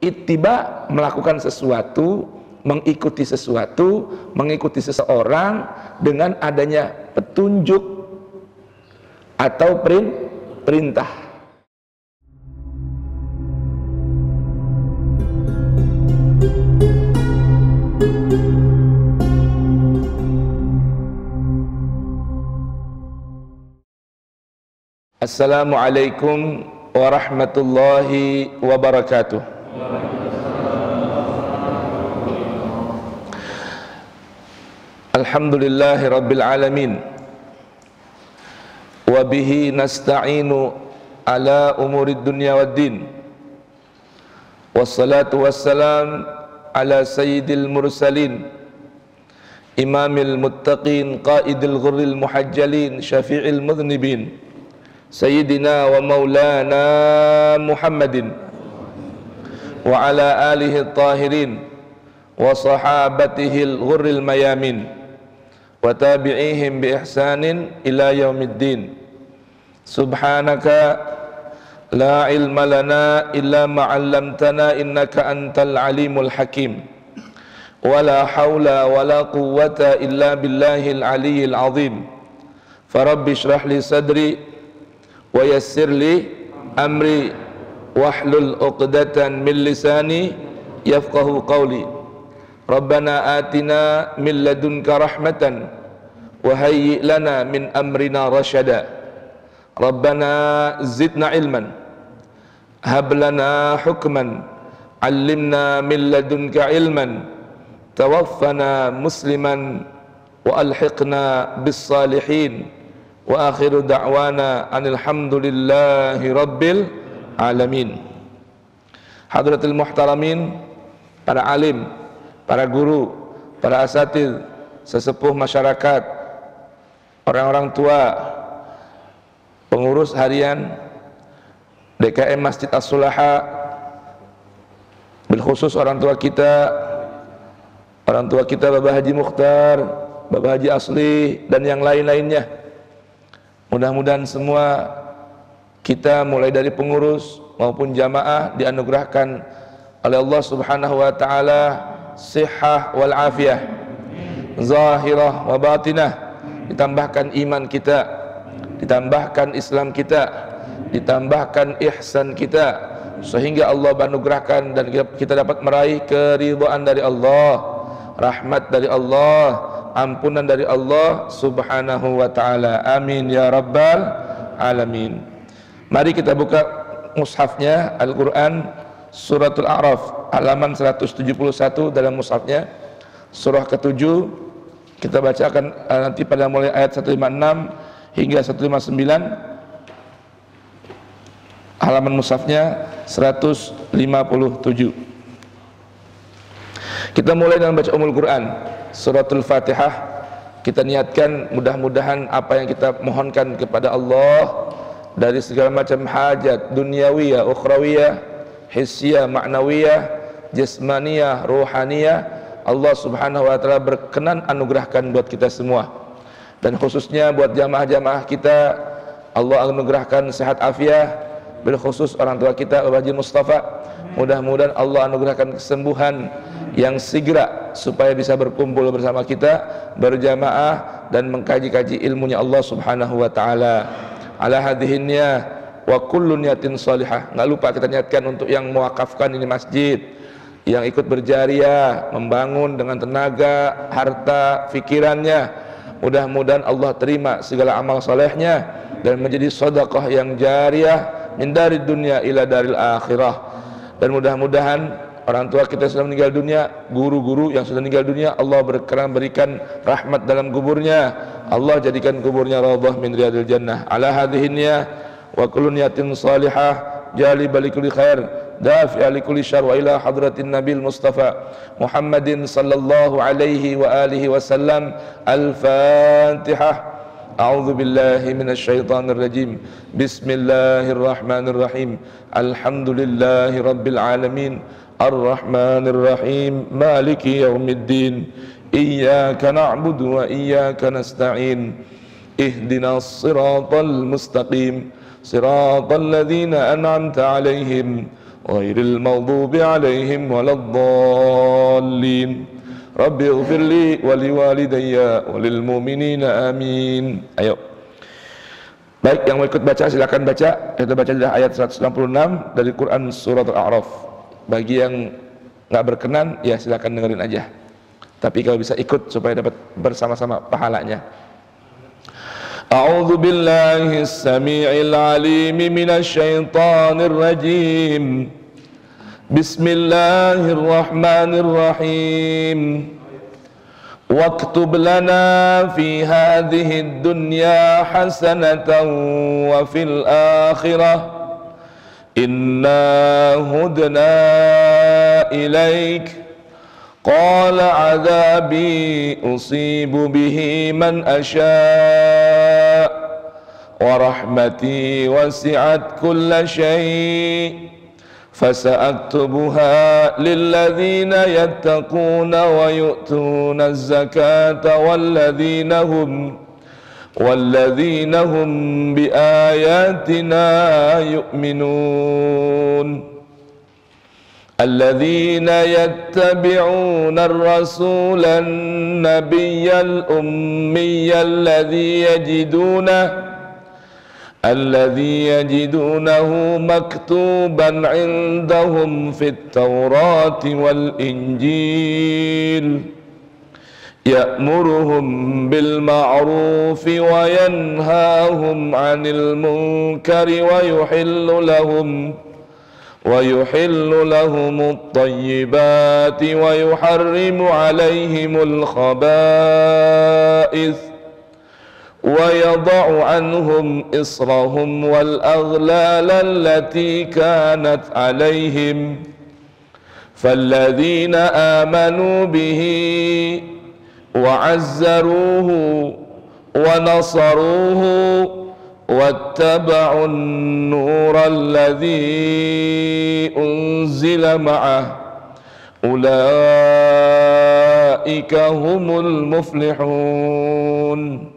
Ittiba melakukan sesuatu, mengikuti sesuatu, mengikuti seseorang dengan adanya petunjuk atau perintah. Assalamualaikum warahmatullahi wabarakatuh. Alhamdulillahi rabbil alamin. Wa bihi nasta'inu ala umurid dunya waddin. Wassalatu wassalam ala sayyidil mursalin, imamil muttaqin, qaidil ghurril muhajjalin, syafi'il mudhnibin, sayyidina wa maulana Muhammadin wa ala alihi tahirin wa sahabatihil ghurril mayamin wa tabi'ihim bi ihsanin ila yaumiddin. Subhanaka la ilma lana illa ma 'allamtana innaka antal alimul hakim. Wala haula wala quwwata illa billahil aliyyil azim. Farabbi shrah li sadri wa yassir li amri wahlul 'uqdatan min lisani yafqahu qawli. Rabbana atina min ladunka rahmatan wa hayyi' lana min amrina rasyada. Rabbana zidna ilman, hab lana hukman, 'allimna min ladunka ilman, tawaffana musliman wa alhiqna bis salihin. Wa akhiru da'wana anil hamdulillahi rabbil alamin. Hadratil muhtaramin, para alim, para guru, para asatidz, sesepuh masyarakat, orang-orang tua, pengurus harian DKM Masjid As-Sulaha, bilkhusus orang tua kita Bapak Haji Mukhtar, Bapak Haji Asli, dan yang lain-lainnya. Mudah-mudahan semua kita mulai dari pengurus maupun jamaah dianugerahkan oleh Allah Subhanahu wa taala sihah wal afiyah, zahirah wa batinah, ditambahkan iman kita, ditambahkan Islam kita, ditambahkan ihsan kita, sehingga Allah anugerahkan dan kita dapat meraih keridhaan dari Allah, rahmat dari Allah, ampunan dari Allah Subhanahu wa taala. Amin ya rabbal alamin. Mari kita buka mushafnya Al-Qur'an, Suratul A'raf, halaman 171 dalam mushafnya, surah ke-7. Kita bacakan nanti pada mulai ayat 156 hingga 159. Halaman mushafnya 157. Kita mulai dengan baca Ummul Quran, Suratul Fatihah. Kita niatkan mudah-mudahan apa yang kita mohonkan kepada Allah dari segala macam hajat duniawiyah, ukhrawiyah, hissiyah, ma'nawiyah, jasmaniyah, ruhaniyah, Allah Subhanahu wa taala berkenan anugerahkan buat kita semua. Dan khususnya buat jamaah-jamaah kita, Allah anugerahkan sehat afiah, bil khusus orang tua kita Bapak Haji Mustafa. Mudah-mudahan Allah anugerahkan kesembuhan yang segera supaya bisa berkumpul bersama kita, berjamaah dan mengkaji-kaji ilmunya Allah Subhanahu wa taala. Ala hadhihinnya wa kullu niyatin salihah. Enggak lupa kita niatkan untuk yang mewakafkan ini masjid, yang ikut berjariah, membangun dengan tenaga, harta, pikirannya. Mudah-mudahan Allah terima segala amal solehnya dan menjadi sedekah yang jariah min dari dunia ila daril akhirah. Dan mudah-mudahan orang tua kita sudah meninggal dunia, guru-guru yang sudah meninggal dunia, Allah berkenan berikan rahmat dalam kuburnya. Allah jadikan kuburnya raudhah min riyadil jannah. Ala hadhihinnya wa kullu niyatin salihah jalibah likulli khair dafi'a likulli syarr wa ila hadratin nabil mustafa Muhammadin sallallahu alaihi wa alihi wasallam. Al-Fatihah. A'udzu billahi minasy syaithanir rajim. Bismillahirrahmanirrahim. Alhamdulillahi rabbil alamin. Ar-Rahmanir Rahim. Maliki yaumiddin. Iyyaka na'budu wa iyyaka nasta'in. Ihdinas siratal mustaqim. Siratal ladzina an'amta 'alaihim ghairil maghdubi 'alaihim waladdallin. Rabbi ighfirli wa liwalidayya wa lil mu'minina amin. Ayo. Baik, yang mau ikut baca silakan baca. Kita baca dari ayat 166 dari Quran surat Al-A'raf. Bagi yang nggak berkenan ya silakan dengerin aja. Tapi kalau bisa ikut supaya dapat bersama-sama pahalanya. A'udzu billahi as-sami'il 'alim minasy syaithanir rajim. Bismillahirrahmanirrahim. واكتب لنا في هذه الدنيا حسنة وفي الآخرة إنا هدنا إليك قال عذابي أصيب به من أشاء ورحمتي وسعت كل شيء فسأكتبها للذين يتقون ويؤتون الزكاة والذين هم بآياتنا يؤمنون الذين يتبعون الرسول النبي الأمي الذي يجدونه مكتوبا عندهم في التوراة والإنجيل يأمرهم بالمعروف وينهاهم عن المنكر ويحل لهم الطيبات ويحرم عليهم الخبائث ويضع عنهم إصرهم والأغلال التي كانت عليهم فالذين آمنوا به وعزروه ونصروه واتبعوا النور الذي أنزل معه أولئك هم المفلحون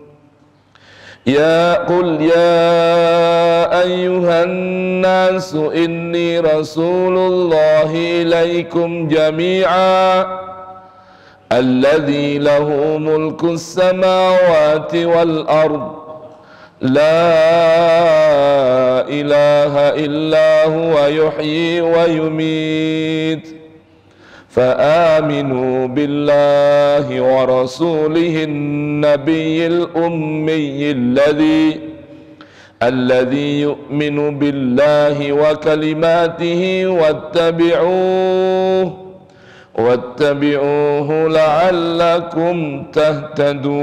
قل يا أيها الناس إني رسول الله إليكم جميعا الذي له ملك السماوات والأرض لا إله إلا هو يحيي ويميت فآمنوا بالله ورسوله النبي الأمي الذي يؤمن بالله وكلماته واتبعوه لعلكم تهتدون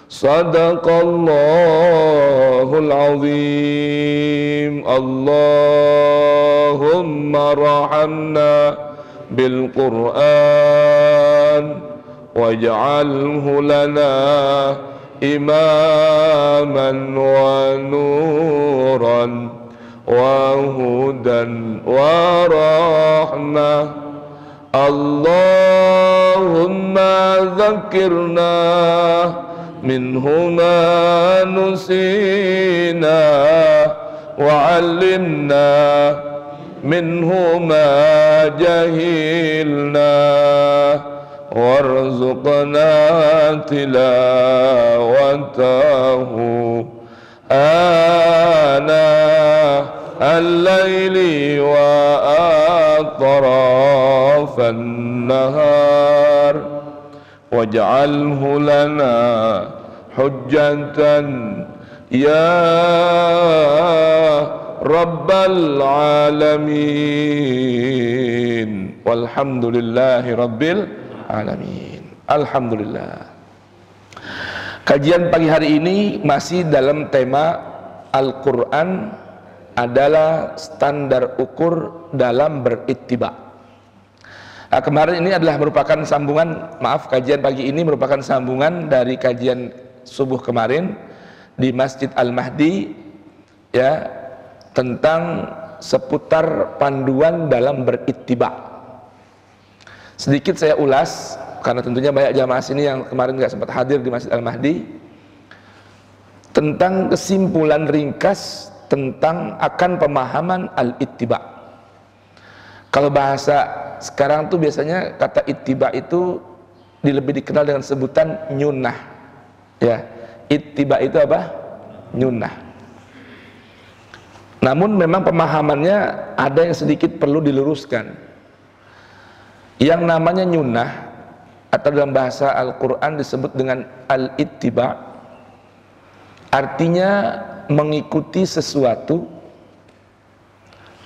صدق الله العظيم اللهم ارحمنا بالقرآن واجعله لنا إماما ونورا وهدى ورحمة اللهم ذكرنا منه ما نسينا وعلمنا منه ما جهلنا وارزقنا تلاوته آناء الليل وأطراف النهار واجعله لنا حجة يا رب العالمين والحمد لله رب العالمين. Alhamdulillah. Kajian pagi hari ini masih dalam tema Al-Quran adalah standar ukur dalam berittiba. Nah, kemarin ini adalah merupakan sambungan, kajian pagi ini merupakan sambungan dari kajian subuh kemarin di Masjid Al-Mahdi ya, tentang seputar panduan dalam berittiba. Sedikit saya ulas karena tentunya banyak jamaah sini yang kemarin nggak sempat hadir di Masjid Al-Mahdi, tentang kesimpulan ringkas tentang akan pemahaman al-ittiba. Kalau bahasa sekarang tuh biasanya kata ittiba itu lebih dikenal dengan sebutan nyunnah. Ya, ittiba itu apa? Nyunnah. Namun memang pemahamannya ada yang sedikit perlu diluruskan. Yang namanya nyunnah atau dalam bahasa Al-Quran disebut dengan al-ittiba, artinya mengikuti sesuatu,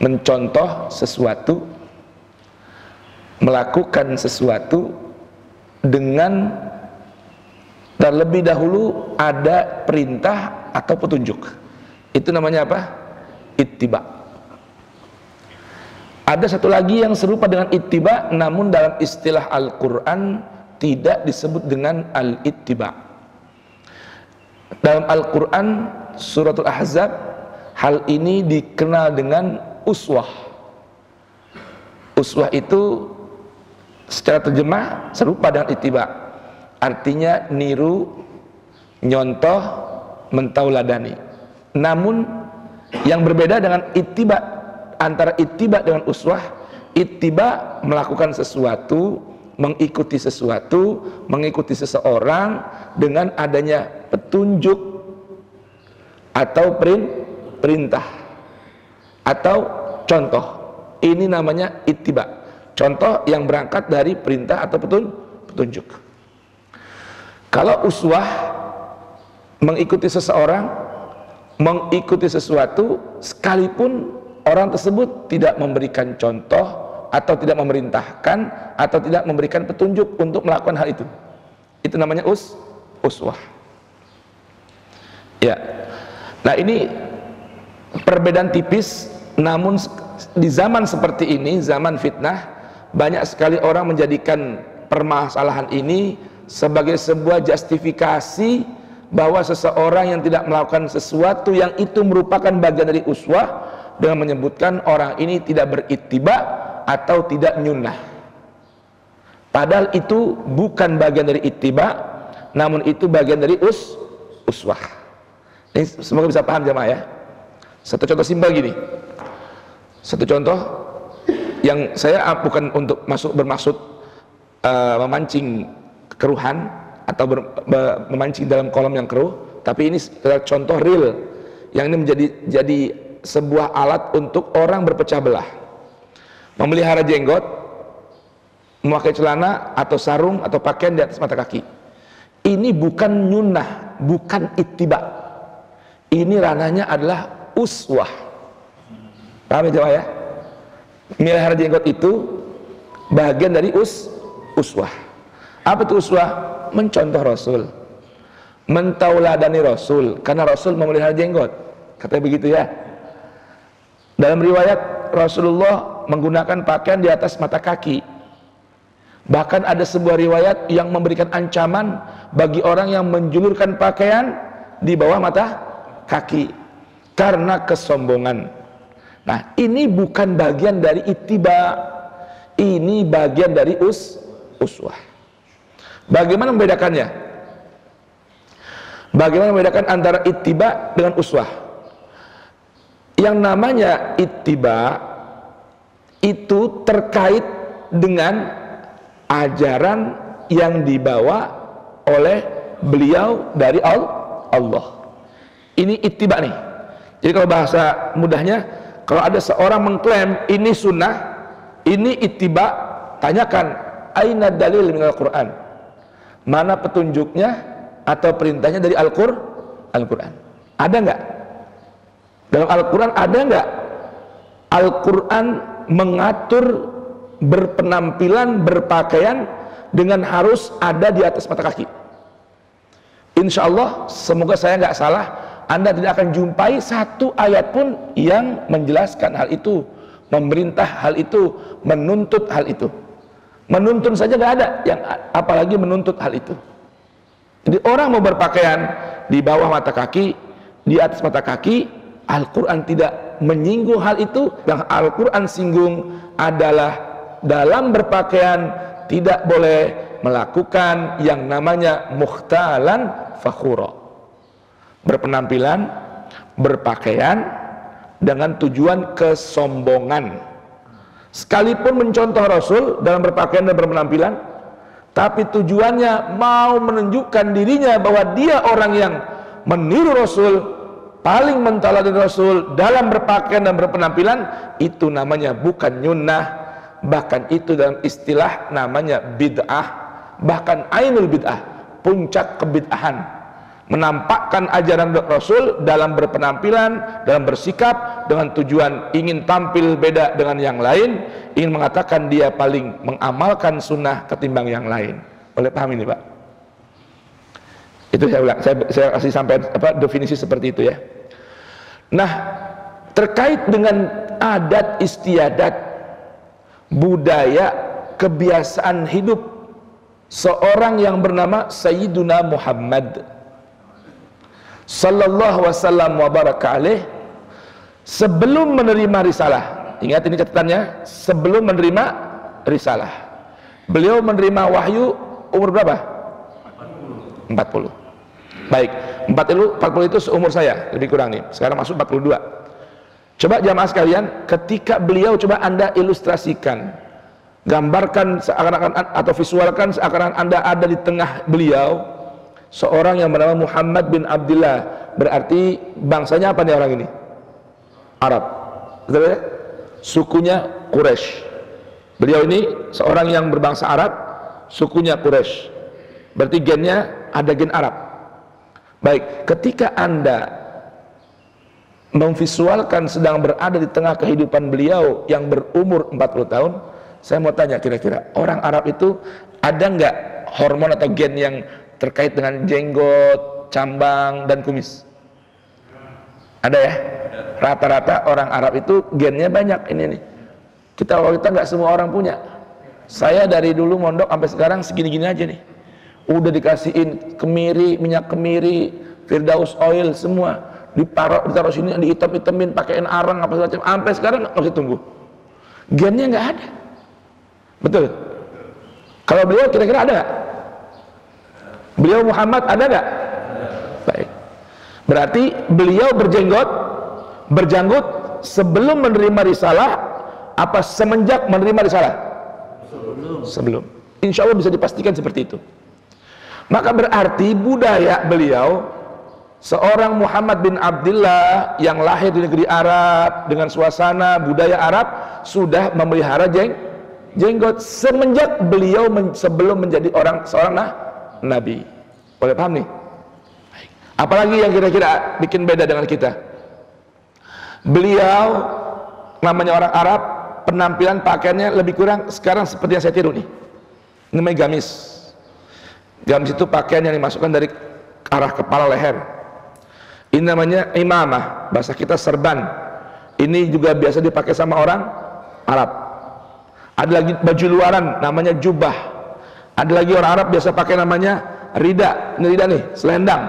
mencontoh sesuatu, melakukan sesuatu dengan terlebih dahulu ada perintah atau petunjuk. Itu namanya apa? Ittiba. Ada satu lagi yang serupa dengan ittiba, namun dalam istilah Al-Quran tidak disebut dengan al-ittiba. Dalam Al-Quran Suratul Ahzab, hal ini dikenal dengan uswah. Uswah itu secara terjemah serupa dengan ittiba, artinya niru, nyontoh, mentauladani. Namun yang berbeda dengan ittiba, antara ittiba dengan uswah, ittiba melakukan sesuatu, mengikuti sesuatu, mengikuti seseorang dengan adanya petunjuk atau perintah atau contoh. Ini namanya ittiba, contoh yang berangkat dari perintah atau petunjuk. Kalau uswah mengikuti seseorang, mengikuti sesuatu, sekalipun orang tersebut tidak memberikan contoh atau tidak memerintahkan atau tidak memberikan petunjuk untuk melakukan hal itu, itu namanya uswah. Ya. Nah, ini perbedaan tipis, namun di zaman seperti ini, zaman fitnah, banyak sekali orang menjadikan permasalahan ini sebagai sebuah justifikasi bahwa seseorang yang tidak melakukan sesuatu yang itu merupakan bagian dari uswah dengan menyebutkan orang ini tidak berittiba atau tidak nyunnah. Padahal itu bukan bagian dari ittiba, namun itu bagian dari uswah. Ini semoga bisa paham jemaah ya. Satu contoh simpel gini. Satu contoh yang saya bukan untuk bermaksud memancing keruhan atau memancing dalam kolam yang keruh, tapi ini contoh real yang ini menjadi sebuah alat untuk orang berpecah belah. Memelihara jenggot, memakai celana atau sarung atau pakaian di atas mata kaki. Ini bukan nyunnah, bukan ittiba. Ini ranahnya adalah uswah. Paham ya jemaah ya? Melihara jenggot itu bagian dari uswah. Apa itu uswah? Mencontoh Rasul, mentauladani Rasul, karena Rasul memelihara jenggot, katanya begitu ya. Dalam riwayat Rasulullah menggunakan pakaian di atas mata kaki. Bahkan ada sebuah riwayat yang memberikan ancaman bagi orang yang menjulurkan pakaian di bawah mata kaki karena kesombongan. Nah, ini bukan bagian dari ittiba, ini bagian dari uswah. Bagaimana membedakannya? Bagaimana membedakan antara ittiba dengan uswah? Yang namanya ittiba itu terkait dengan ajaran yang dibawa oleh beliau dari Allah. Ini ittiba nih. Jadi kalau bahasa mudahnya, kalau ada seorang mengklaim ini sunnah, ini ittiba, tanyakan aina dalil minal Quran, mana petunjuknya atau perintahnya dari Al-Quran? Ada nggak? Dalam Al-Quran ada nggak? Al-Quran mengatur berpenampilan, berpakaian dengan harus ada di atas mata kaki. Insya Allah, semoga saya nggak salah, Anda tidak akan jumpai satu ayat pun yang menjelaskan hal itu, memerintah hal itu, menuntut hal itu. Menuntun saja nggak ada, yang apalagi menuntut hal itu. Jadi orang mau berpakaian di bawah mata kaki, di atas mata kaki, Al-Quran tidak menyinggung hal itu. Yang Al-Quran singgung adalah dalam berpakaian tidak boleh melakukan yang namanya mukhtalan fakhura, berpenampilan, berpakaian dengan tujuan kesombongan. Sekalipun mencontoh Rasul dalam berpakaian dan berpenampilan, tapi tujuannya mau menunjukkan dirinya bahwa dia orang yang meniru Rasul, paling menteladani Rasul dalam berpakaian dan berpenampilan. Itu namanya bukan nyunnah, bahkan itu dalam istilah namanya bid'ah, bahkan ainul bid'ah, puncak kebid'ahan. Menampakkan ajaran Rasul dalam berpenampilan, dalam bersikap dengan tujuan ingin tampil beda dengan yang lain, ingin mengatakan dia paling mengamalkan sunnah ketimbang yang lain. Boleh paham ini Pak? Itu saya ulang, saya kasih sampai definisi seperti itu ya. Nah, terkait dengan adat istiadat, budaya, kebiasaan hidup seorang yang bernama Sayyiduna Muhammad sallallahu wasallam wa baraka alaih, sebelum menerima risalah. Ingat ini catatannya, sebelum menerima risalah. Beliau menerima wahyu umur berapa? 40. Baik, 40 itu seumur saya, lebih kurang nih. Sekarang masuk 42. Coba jamaah sekalian, ketika beliau, coba Anda ilustrasikan, gambarkan seakan-akan atau visualkan seakan-akan Anda ada di tengah beliau, seorang yang bernama Muhammad bin Abdullah. Berarti bangsanya apa nih orang ini? Arab. Betul ya? Sukunya Quraisy. Beliau ini seorang yang berbangsa Arab, sukunya Quraisy. Berarti gennya ada gen Arab. Baik, ketika Anda memvisualkan sedang berada di tengah kehidupan beliau yang berumur 40 tahun, saya mau tanya, kira-kira orang Arab itu ada nggak hormon atau gen yang terkait dengan jenggot, cambang, dan kumis? Ada ya? Rata-rata orang Arab itu gennya banyak ini nih. Kalau kita nggak semua orang punya. Saya dari dulu mondok sampai sekarang segini-gini aja nih. Udah dikasihin kemiri, minyak kemiri, Firdaus oil semua. Ditaruh sini, dihitam-hitamin, pakein arang apa segala macam. Sampai sekarang nggak usah tunggu. Gennya nggak ada. Betul? Kalau beliau kira-kira ada nggak? Beliau Muhammad ada nggak? Baik. Berarti beliau berjenggot, berjanggut sebelum menerima risalah, apa semenjak menerima risalah? Sebelum. Insya Allah bisa dipastikan seperti itu. Maka berarti budaya beliau, seorang Muhammad bin Abdullah yang lahir di negeri Arab dengan suasana budaya Arab, sudah memelihara jenggot semenjak beliau sebelum menjadi seorang Nabi. Boleh paham nih? Apalagi yang kira-kira bikin beda dengan kita? Beliau namanya orang Arab, penampilan pakaiannya lebih kurang sekarang seperti yang saya tiru nih. Namanya gamis. Gamis itu pakaian yang dimasukkan dari arah kepala leher. Ini namanya imamah, bahasa kita serban. Ini juga biasa dipakai sama orang Arab. Ada lagi baju luaran namanya jubah. Ada lagi orang Arab biasa pakai namanya rida. Ini rida nih, selendang.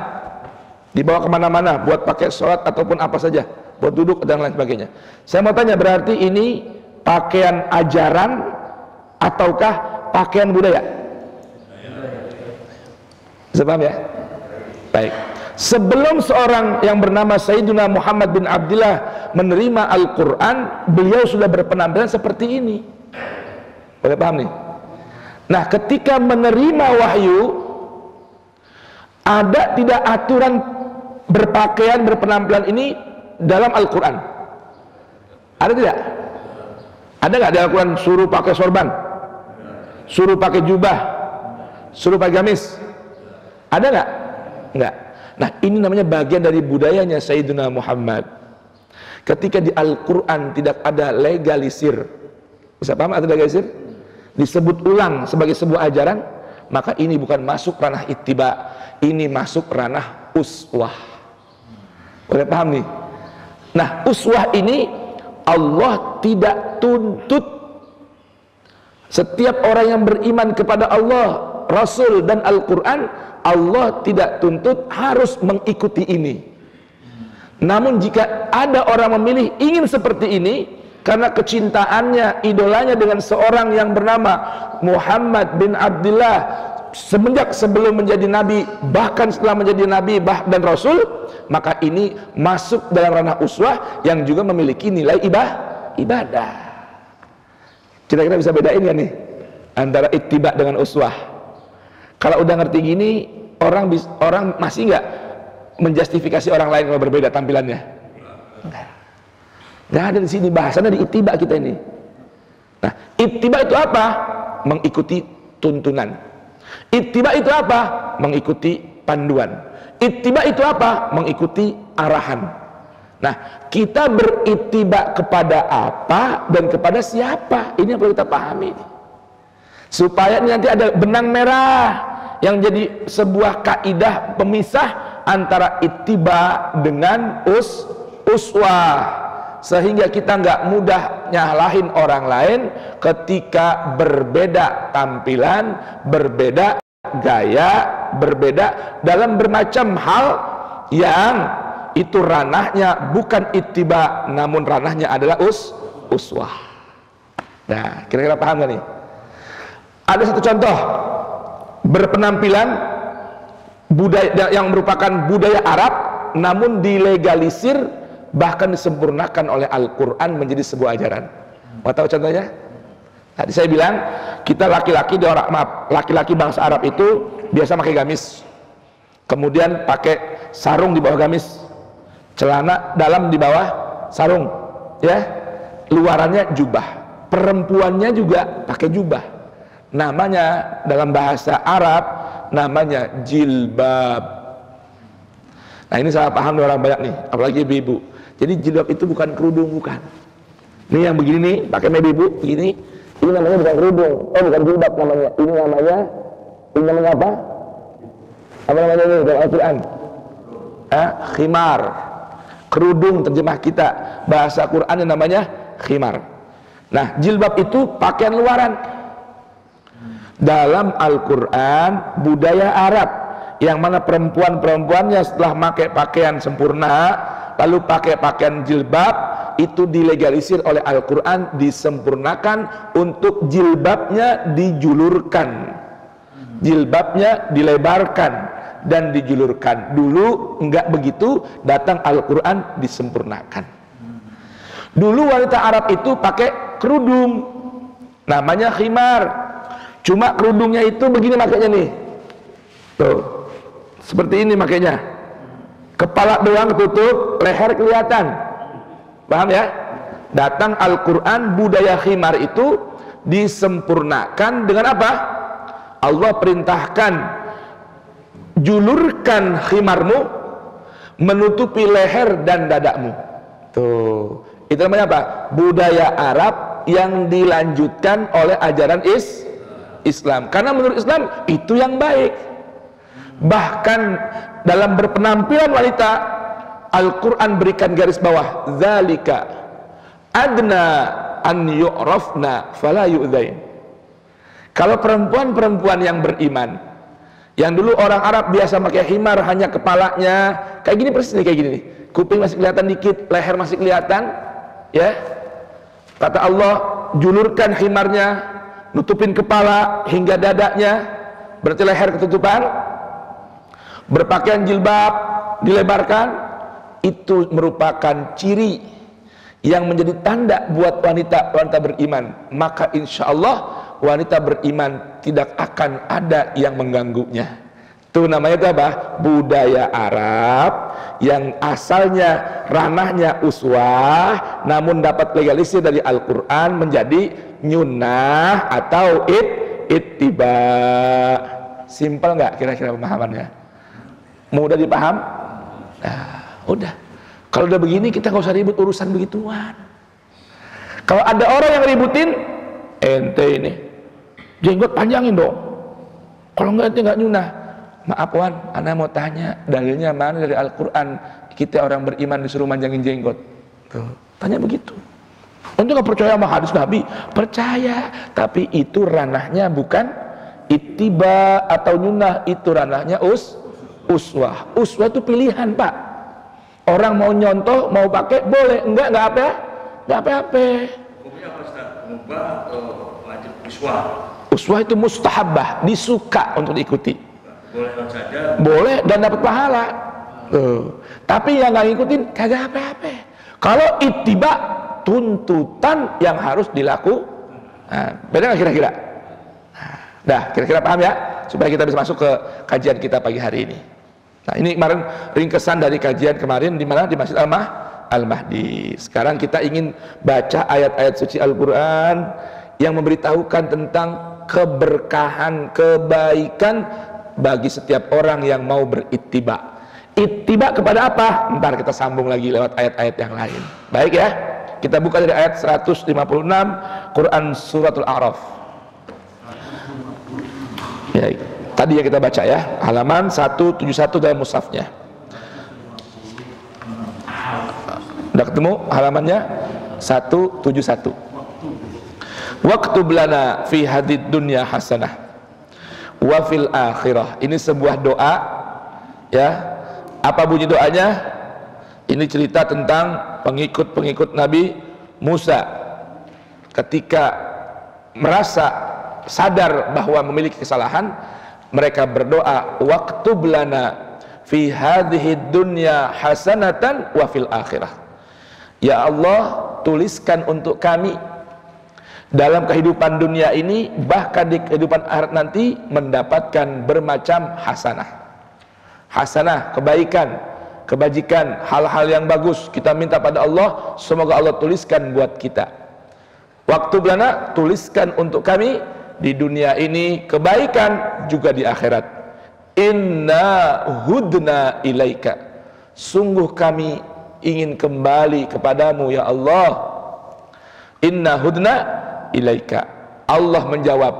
Dibawa kemana-mana buat pakai sholat ataupun apa saja, buat duduk dan lain sebagainya. Saya mau tanya, berarti ini pakaian ajaran ataukah pakaian budaya? Bisa paham ya? Baik. Sebelum seorang yang bernama Sayyiduna Muhammad bin Abdullah menerima Al-Quran, beliau sudah berpenampilan seperti ini. Boleh paham nih? Nah, ketika menerima wahyu, ada tidak aturan berpakaian, berpenampilan ini dalam Al-Quran? Ada tidak? Ada nggak di Al-Quran suruh pakai sorban? Suruh pakai jubah? Suruh pakai gamis? Ada nggak? Nggak. Nah, ini namanya bagian dari budayanya Sayyidina Muhammad. Ketika di Al-Quran tidak ada legalisir, bisa paham ada legalisir? Disebut ulang sebagai sebuah ajaran, maka ini bukan masuk ranah ittiba, ini masuk ranah uswah. Boleh paham nih? Nah, uswah ini Allah tidak tuntut setiap orang yang beriman kepada Allah, Rasul dan Al-Quran. Allah tidak tuntut harus mengikuti ini. Namun jika ada orang memilih ingin seperti ini karena kecintaannya, idolanya dengan seorang yang bernama Muhammad bin Abdullah, semenjak sebelum menjadi nabi, bahkan setelah menjadi nabi dan rasul, maka ini masuk dalam ranah uswah yang juga memiliki nilai ibadah. Kira-kira bisa bedain gak nih antara ittiba dengan uswah? Kalau udah ngerti gini, orang masih nggak menjustifikasi orang lain kalau berbeda tampilannya? Nggak ada di sini, bahasannya di ittiba kita ini. Nah, ittiba itu apa? Mengikuti tuntunan. Ittiba itu apa? Mengikuti panduan. Ittiba itu apa? Mengikuti arahan. Nah, kita berittiba kepada apa dan kepada siapa? Ini yang perlu kita pahami. Supaya nanti ada benang merah yang jadi sebuah kaidah pemisah antara ittiba dengan uswah, sehingga kita nggak mudah nyalahin orang lain ketika berbeda tampilan, berbeda gaya, berbeda dalam bermacam hal yang itu ranahnya bukan ittiba, namun ranahnya adalah uswah. Nah, kira-kira paham gak nih? Ada satu contoh berpenampilan budaya yang merupakan budaya Arab, namun dilegalisir bahkan disempurnakan oleh Al-Quran menjadi sebuah ajaran. Mau tahu contohnya? Tadi saya bilang kita laki-laki bangsa Arab itu biasa pakai gamis, kemudian pakai sarung di bawah gamis, celana dalam di bawah sarung, ya, luarannya jubah. Perempuannya juga pakai jubah. Namanya dalam bahasa Arab namanya jilbab. Nah, ini salah paham orang banyak nih, apalagi ibu-ibu. Jadi jilbab itu bukan kerudung, bukan. Ini yang begini nih, pakai ibu begini. Ini namanya bukan kerudung. Oh, bukan jilbab namanya. Ini namanya apa? Apa namanya ini dalam Al-Quran? Khimar. Kerudung terjemah kita. Bahasa Quran yang namanya khimar. Nah, jilbab itu pakaian luaran. Dalam Al-Quran budaya Arab yang mana perempuan-perempuannya setelah pakai pakaian sempurna lalu pakai pakaian jilbab, itu dilegalisir oleh Al-Quran, disempurnakan untuk jilbabnya dijulurkan, jilbabnya dilebarkan dan dijulurkan. Dulu enggak begitu, datang Al-Quran disempurnakan. Dulu wanita Arab itu pakai kerudung namanya khimar. Cuma kerudungnya itu begini makanya nih, tuh, seperti ini makanya, kepala doang tutup, leher kelihatan, paham ya? Datang Al-Quran, budaya khimar itu disempurnakan dengan apa? Allah perintahkan, julurkan khimarmu, menutupi leher dan dadamu. Tuh, itu namanya apa? Budaya Arab yang dilanjutkan oleh ajaran Islam, karena menurut Islam itu yang baik. Bahkan dalam berpenampilan wanita, Al-Quran berikan garis bawah, zalika adna an yu'rafna fala yu'dzain. Kalau perempuan-perempuan yang beriman, yang dulu orang Arab biasa pakai khimar, hanya kepalanya kayak gini persis nih, kayak gini nih, kuping masih kelihatan dikit, leher masih kelihatan, ya. Kata Allah, julurkan khimarnya, nutupin kepala hingga dadanya, berarti leher ketutupan, berpakaian jilbab dilebarkan, itu merupakan ciri yang menjadi tanda buat wanita beriman. Maka insya Allah wanita beriman tidak akan ada yang mengganggunya. Itu namanya itu apa? Budaya Arab yang asalnya ranahnya uswah, namun dapat legalisir dari Al-Quran menjadi nyunah atau ittiba. Simpel nggak kira-kira pemahamannya? Mudah dipaham? Nah, udah. Kalau udah begini kita nggak usah ribut urusan begituan. Kalau ada orang yang ributin, ente ini jenggot panjangin dong. Kalau nggak ente nggak nyunah. Maaf Wan, ana mau tanya dalilnya mana dari Al-Quran kita orang beriman disuruh manjangin jenggot? Tuh, tanya begitu. Ente nggak percaya sama hadis Nabi? Percaya, tapi itu ranahnya bukan ittiba atau nyunah, itu ranahnya uswah. Uswah itu pilihan, Pak. Orang mau nyontoh, mau pakai boleh, enggak apa-apa. Hukumnya apa Ustaz? Mubah atau wajib uswah? Uswah itu mustahabah, disuka untuk diikuti. Boleh saja. Boleh dan dapat pahala. Tapi yang nggak ngikutin kagak apa-apa. Kalau ittiba, tuntutan yang harus dilakukan. Nah, beda nggak kira-kira? Dah, kira-kira paham ya? Supaya kita bisa masuk ke kajian kita pagi hari ini. Nah, ini kemarin ringkesan dari kajian kemarin di mana? Di Masjid Al-Mahdi. Sekarang kita ingin baca ayat-ayat suci Al-Quran yang memberitahukan tentang keberkahan, kebaikan bagi setiap orang yang mau berittiba. Ittiba kepada apa? Ntar kita sambung lagi lewat ayat-ayat yang lain. Baik ya, kita buka dari ayat 156 Quran Suratul A'raf. Ya, tadi yang kita baca ya, halaman 171 dalam mushafnya. Udah ketemu halamannya? 171. Waktub lana fi hadid dunya hasanah wa fil akhirah. Ini sebuah doa ya. Apa bunyi doanya? Ini cerita tentang pengikut-pengikut Nabi Musa ketika merasa sadar bahwa memiliki kesalahan, mereka berdoa, waktub lana fi hadhid dunya hasanatan wa fil akhirah. Ya Allah, tuliskan untuk kami dalam kehidupan dunia ini, bahkan di kehidupan akhirat nanti, mendapatkan bermacam hasanah. Hasanah, kebaikan, kebajikan, hal-hal yang bagus. Kita minta pada Allah, semoga Allah tuliskan buat kita. Waktu belana, tuliskan untuk kami di dunia ini kebaikan, juga di akhirat. Inna hudna ilaika. Sungguh kami ingin kembali kepadamu ya Allah. Inna hudna ilaika. Allah menjawab,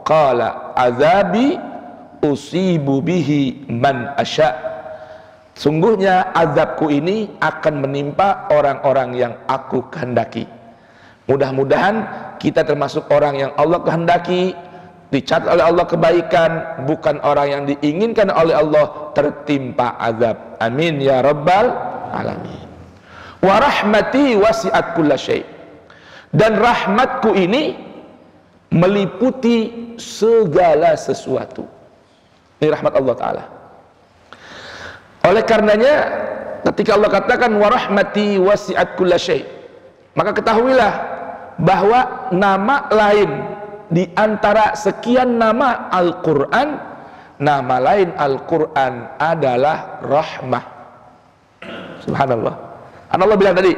qala azabi usibu bihi man asya. Sungguhnya azabku ini akan menimpa orang-orang yang aku kehendaki. Mudah-mudahan kita termasuk orang yang Allah kehendaki, dicatat oleh Allah kebaikan, bukan orang yang diinginkan oleh Allah tertimpa azab. Amin ya rabbal alamin. Wa rahmati wasi'at kulla syai'. Dan rahmatku ini meliputi segala sesuatu. Ini rahmat Allah Ta'ala. Oleh karenanya ketika Allah katakan wa rahmati wasi'at kulla syai', maka ketahuilah bahwa nama lain di antara sekian nama Al-Quran, nama lain Al-Quran adalah rahmah. Subhanallah. Allah bilang tadi,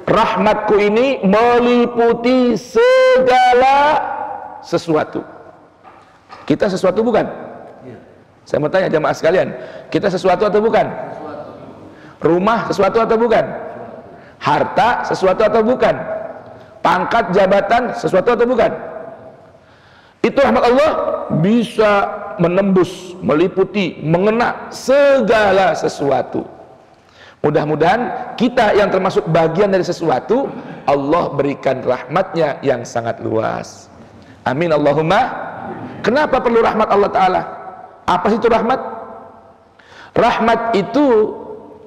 rahmatku ini meliputi segala sesuatu. Kita sesuatu bukan? Saya mau tanya jamaah sekalian, kita sesuatu atau bukan? Rumah sesuatu atau bukan? Harta sesuatu atau bukan? Pangkat jabatan sesuatu atau bukan? Itu rahmat Allah bisa menembus, meliputi, mengena segala sesuatu. Mudah-mudahan kita yang termasuk bagian dari sesuatu, Allah berikan rahmatnya yang sangat luas. Amin Allahumma. Kenapa perlu rahmat Allah Ta'ala? Apa sih itu rahmat? Rahmat itu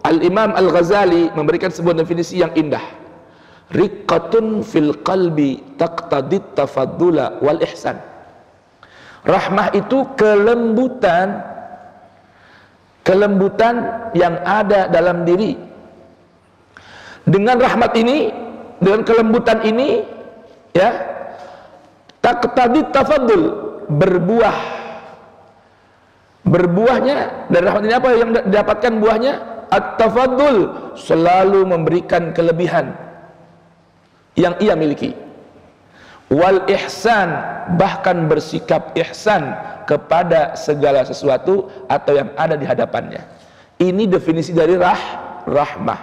Al-Imam Al-Ghazali memberikan sebuah definisi yang indah. Riqqatun fil qalbi taqtadit tafaddula wal ihsan. Rahmah itu kelembutan yang ada dalam diri. Dengan rahmat ini, dengan kelembutan ini, ya, taqtadit tafaddul, berbuahnya dari rahmat ini apa yang didapatkan buahnya? At-tafaddul, selalu memberikan kelebihan yang ia miliki. Wal ihsan, bahkan bersikap ihsan kepada segala sesuatu atau yang ada di hadapannya. Ini definisi dari rahmah.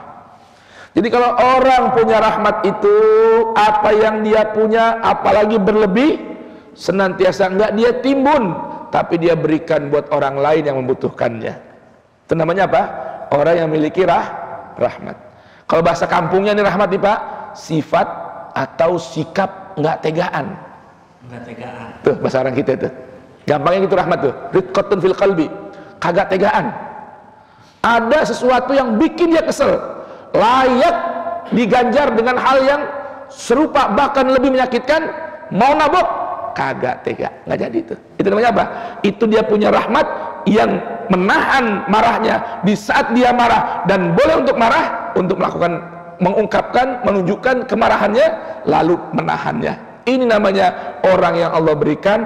Jadi kalau orang punya rahmat itu, apa yang dia punya apalagi berlebih, senantiasa enggak dia timbun, tapi dia berikan buat orang lain yang membutuhkannya. Itu namanya apa? Orang yang memiliki rahmat. Kalau bahasa kampungnya ini rahmat nih Pak, sifat atau sikap enggak tegaan. Enggak tegaan. Tuh bahasa orang kita tuh. Gampangnya gitu rahmat tuh. Riqqatun fil qalbi. Kagak tegaan. Ada sesuatu yang bikin dia kesel, layak diganjar dengan hal yang serupa bahkan lebih menyakitkan, mau nabok kagak tega, nggak jadi itu. Itu namanya apa? Itu dia punya rahmat yang menahan marahnya di saat dia marah, dan boleh untuk marah, untuk melakukan, mengungkapkan, menunjukkan kemarahannya, lalu menahannya. Ini namanya orang yang Allah berikan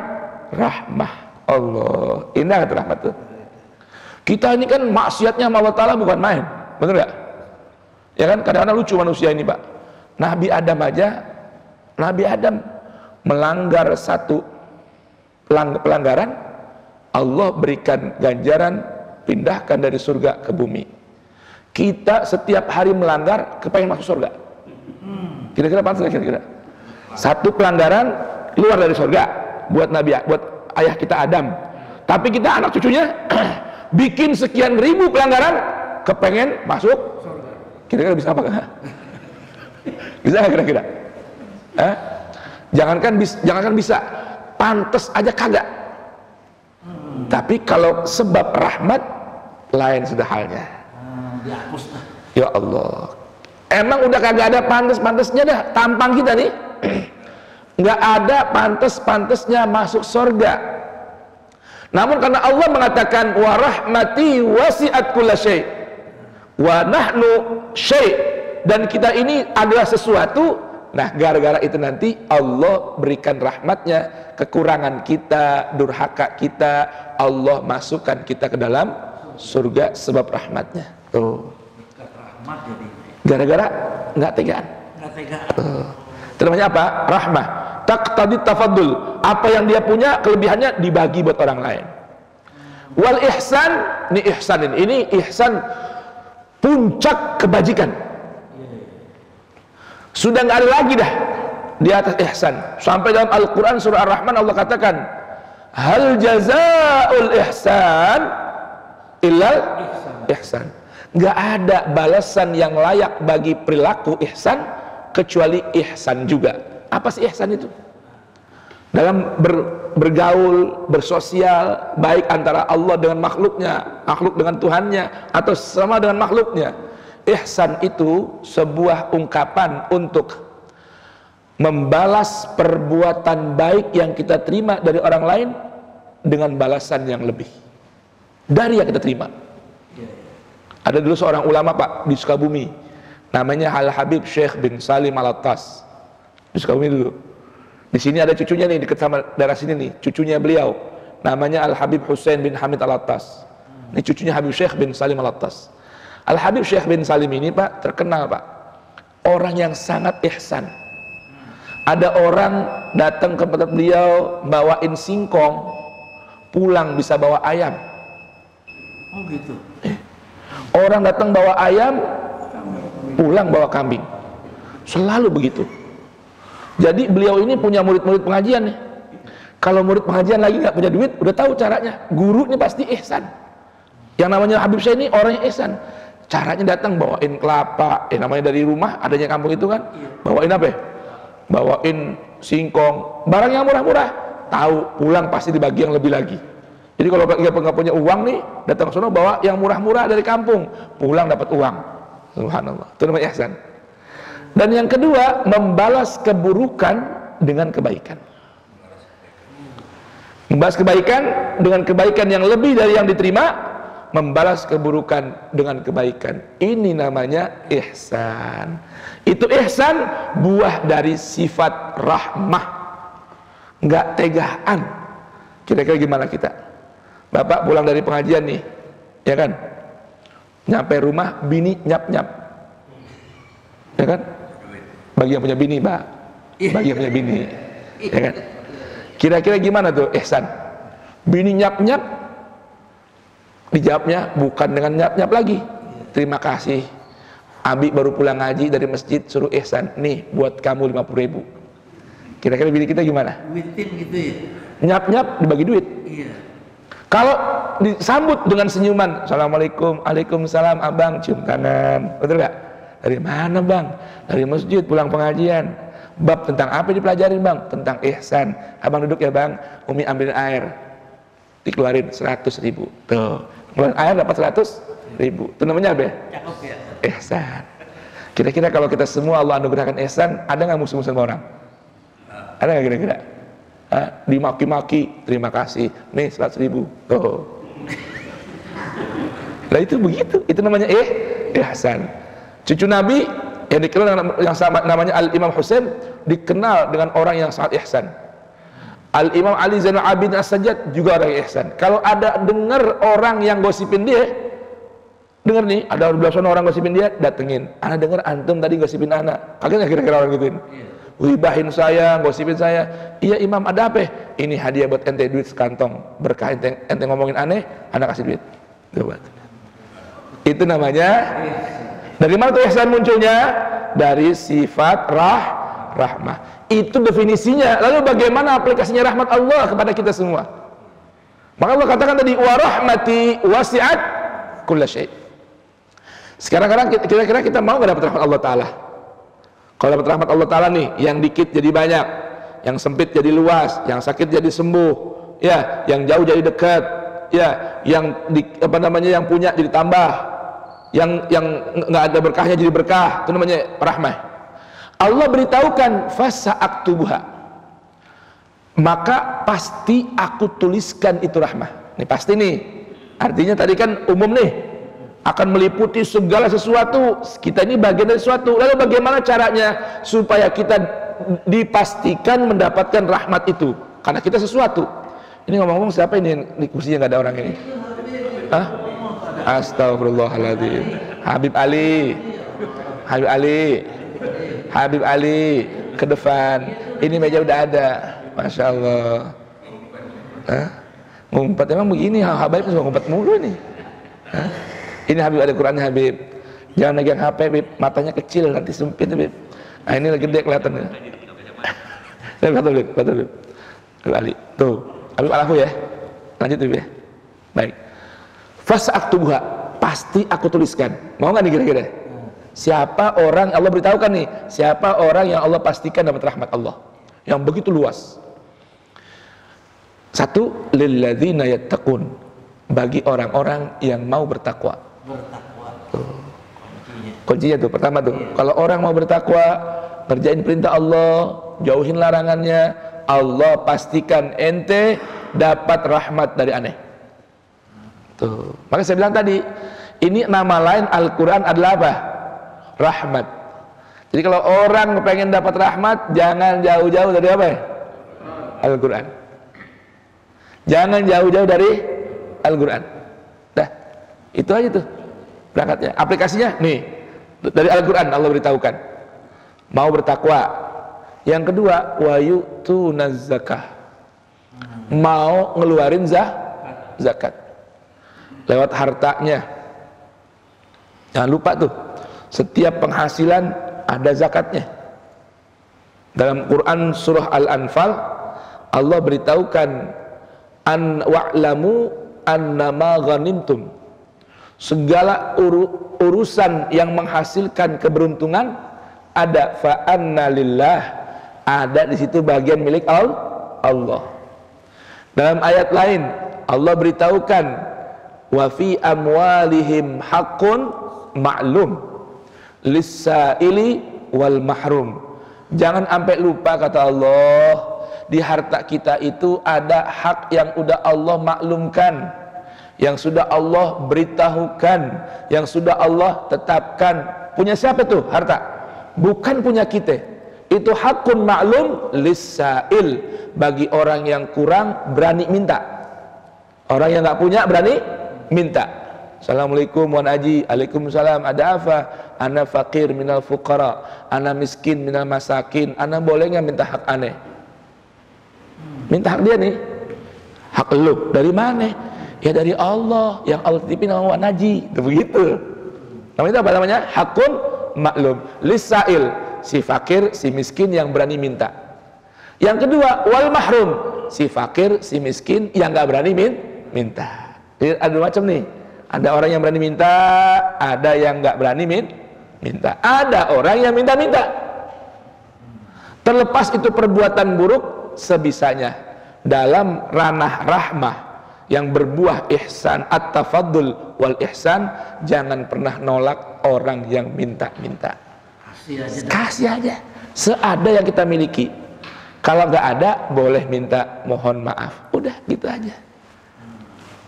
rahmah. Allah, indah kata rahmat itu. Kita ini kan maksiatnya sama Allah Ta'ala bukan main, bener gak? Ya kan, kadang-kadang lucu manusia ini Pak. Nabi Adam aja, Nabi Adam melanggar satu pelanggaran, Allah berikan ganjaran, pindahkan dari surga ke bumi. Kita setiap hari melanggar, kepengen masuk surga. Kira-kira pantas gak kira-kira? Satu pelanggaran keluar dari surga buat Nabi, buat ayah kita Adam. Tapi kita anak cucunya bikin sekian ribu pelanggaran, kepengen masuk surga. Kira-kira bisa apa? Bisa nggak kira-kira? Jangankan bisa, pantas aja kagak. Tapi kalau sebab rahmat, lain sudah halnya. Dihapus lah. Ya Allah, emang udah kagak ada pantas-pantasnya dah tampang kita nih. Nggak ada pantas-pantasnya masuk surga. Namun karena Allah mengatakan wa rahmati wasi'at kulla syai' wa nahnu syai', dan kita ini adalah sesuatu. Nah, gara-gara itu nanti Allah berikan rahmatnya, kekurangan kita, durhaka kita, Allah masukkan kita ke dalam surga sebab rahmatnya. Tuh. Rahmat jadi. Gara-gara nggak tegaan. Nggak tegaan. Itu namanya apa? Rahmah. Taqtadi tafaddul. Apa yang dia punya, kelebihannya dibagi buat orang lain. Wal ihsan, ini ihsan ini. Ini ihsan puncak kebajikan. Sudah nggak ada lagi dah di atas ihsan. Sampai dalam Al-Quran surah Ar-Rahman Allah katakan, hal jazaul ihsan illal ihsan. Nggak ada balasan yang layak bagi perilaku ihsan kecuali ihsan juga. Apa sih ihsan itu? Dalam bergaul, bersosial, baik antara Allah dengan makhluknya, makhluk dengan Tuhannya, atau sama dengan makhluknya. Ihsan itu sebuah ungkapan untuk membalas perbuatan baik yang kita terima dari orang lain dengan balasan yang lebih dari yang kita terima. Ada dulu seorang ulama Pak di Sukabumi, namanya Al-Habib Syekh bin Salim Al-Attas. Di Sukabumi dulu. Di sini ada cucunya nih, dekat sama daerah sini nih, cucunya beliau, namanya Al-Habib Hussein bin Hamid Al-Attas. Ini cucunya Habib Syekh bin Salim Al-Attas. Al-Habib Syekh bin Salim ini Pak terkenal Pak, orang yang sangat ihsan. Ada orang datang ke tempat beliau bawain singkong, pulang bisa bawa ayam. Oh gitu. Orang datang bawa ayam, pulang bawa kambing. Selalu begitu. Jadi beliau ini punya murid-murid pengajian nih. Kalau murid pengajian lagi nggak punya duit, udah tahu caranya. Guru ini pasti ihsan. Yang namanya Habib Syekh ini orangnya ihsan. Caranya datang bawain kelapa, namanya dari rumah, adanya kampung itu kan, bawain apa? Bawain singkong, barang yang murah-murah. Tahu pulang pasti dibagi yang lebih lagi. Jadi kalau nggak punya uang nih, datang ke sana bawa yang murah-murah dari kampung, pulang dapat uang. Subhanallah, itu namanya ihsan. Dan yang kedua, membalas keburukan dengan kebaikan. Membalas kebaikan dengan kebaikan yang lebih dari yang diterima, membalas keburukan dengan kebaikan. Ini namanya ihsan. Itu ihsan buah dari sifat rahmah, nggak tegaan. Kira-kira gimana kita? Bapak pulang dari pengajian nih, ya kan? Nyampe rumah, bini nyap-nyap, ya kan? Bagi yang punya bini, Pak. Bagi yang punya bini, ya kan? Kira-kira gimana tuh ihsan? Bini nyap-nyap, dijawabnya bukan dengan nyap-nyap lagi. Terima kasih, Abi baru pulang ngaji dari masjid, suruh ihsan, nih buat kamu 50.000. Kira-kira bini kita gimana? Duitin gitu ya? Nyap-nyap dibagi duit. Iya. Kalau disambut dengan senyuman, Assalamualaikum, Waalaikumsalam, abang, cium tangan, betul gak? Dari mana bang? Dari masjid, pulang pengajian. Bab tentang apa dipelajarin bang? Tentang ihsan. Abang duduk ya bang, Umi ambil air, dikeluarin 100.000. Tuh, keluarin air dapat 100.000. Itu namanya apa? Cakep ya? Ihsan. Kira-kira kalau kita semua Allah anugerahkan ihsan, ada nggak musuh-musuh sama orang? Ada nggak kira-kira? dimaki-maki, terima kasih, nih 100.000. Tuh. Nah itu begitu, itu namanya ihsan. Cucu Nabi yang dikenal yang sama namanya Al-Imam Husain dikenal dengan orang yang sangat ihsan. Al-Imam Ali Zainal Abidin As-Sajjad juga orang yang ihsan. Kalau ada dengar orang yang gosipin dia, dengar nih, ada belasan orang gosipin dia, datengin. Ana dengar antum tadi gosipin ana. Kaget nggak kira-kira orang gituin? Wibahin saya, gosipin saya. Iya Imam, ada apa? Ini hadiah buat ente, duit sekantong. Berkah ente ngomongin aneh, ana kasih duit. Coba. Itu namanya. Dari mana tuh ihsan munculnya? Dari sifat rahmah. Itu definisinya. Lalu bagaimana aplikasinya rahmat Allah kepada kita semua? Maka Allah katakan tadi, wa rahmati wasi'at kulla syai'. Sekarang kira-kira kita mau nggak dapat rahmat Allah Ta'ala? Kalau dapat rahmat Allah Ta'ala nih, yang dikit jadi banyak, yang sempit jadi luas, yang sakit jadi sembuh, ya, yang jauh jadi dekat, ya, yang yang punya jadi tambah, yang nggak ada berkahnya jadi berkah. Itu namanya rahmah. Allah beritahukan fasa'aktubuha, maka pasti aku tuliskan itu rahmah. Ini pasti nih, artinya tadi kan umum nih, akan meliputi segala sesuatu. Kita ini bagian dari sesuatu. Lalu bagaimana caranya supaya kita dipastikan mendapatkan rahmat itu? Karena kita sesuatu. Ini ngomong-ngomong siapa ini di kursinya nggak ada orang ini? Hah? Astagfirullahaladzim. Habib Ali, Habib Ali, Habib Ali ke depan. Ini meja udah ada, masya Allah. Hah? Ngumpet emang begini, Habib suka ngumpet mulu nih. Hah? Ini Habib ada Qurannya Habib. Jangan megang HP Habib, matanya kecil nanti sempit Habib. Nah ini lagi gede kelihatan ya. Habib. Habib Ali. Tuh, Habib Alahu ya. Lanjut Habib ya. Baik. Fasa'aktubuha, pasti aku tuliskan. Mau nggak nih kira-kira? Siapa orang Allah beritahukan nih? Siapa orang yang Allah pastikan dapat rahmat Allah yang begitu luas? Satu, lilladzina yattaqun, bagi orang-orang yang mau bertakwa. Kuncinya tuh pertama tuh, kalau orang mau bertakwa, kerjain perintah Allah, jauhin larangannya, Allah pastikan ente dapat rahmat dari aneh. Tuh. Maka saya bilang tadi, ini nama lain Al-Quran adalah apa? Rahmat. Jadi kalau orang pengen dapat rahmat, jangan jauh-jauh dari apa ya? Al-Quran. Jangan jauh-jauh dari Al-Quran. Dah, itu aja tuh berangkatnya. Aplikasinya nih, dari Al-Quran Allah beritahukan mau bertakwa. Yang kedua, wa yu'tunaz zakah, mau ngeluarin zakat lewat hartanya. Jangan lupa tuh, setiap penghasilan ada zakatnya. Dalam Quran surah Al-Anfal Allah beritahukan an wa'lamu annama ghanimtum, segala urusan yang menghasilkan keberuntungan ada fa anna lillah, ada di situ bagian milik Allah. Dalam ayat lain Allah beritahukan wa fi amwalihim haqqun ma'lum lis-sa'ili wal mahrum. Jangan sampai lupa kata Allah, di harta kita itu ada hak yang udah Allah maklumkan, yang sudah Allah beritahukan, yang sudah Allah tetapkan. Punya siapa tuh harta? Bukan punya kita. Itu hakun maklum lis-sa'il, bagi orang yang kurang berani minta. Orang yang nggak punya berani minta. Assalamualaikum Wan Haji. Waalaikumsalam. Ada apa? Ana fakir minal fuqara, ana miskin minal masakin. Ana boleh nggak minta hak aneh? Minta hak dia nih. Hak lu dari mana? Ya dari Allah, yang Allah titipin sama Wan Haji. Itu begitu. Namanya apa namanya? Hakun maklum lisail, si fakir, si miskin yang berani minta. Yang kedua, wal mahrum, si fakir, si miskin yang nggak berani minta. Jadi ada macam nih. Ada orang yang berani minta, ada yang nggak berani minta. Ada orang yang minta-minta. Terlepas itu perbuatan buruk, sebisanya dalam ranah rahmah yang berbuah ihsan, at-tafaddul wal ihsan, jangan pernah nolak orang yang minta-minta. Kasih aja. Seada yang kita miliki. Kalau nggak ada, boleh minta mohon maaf. Udah gitu aja.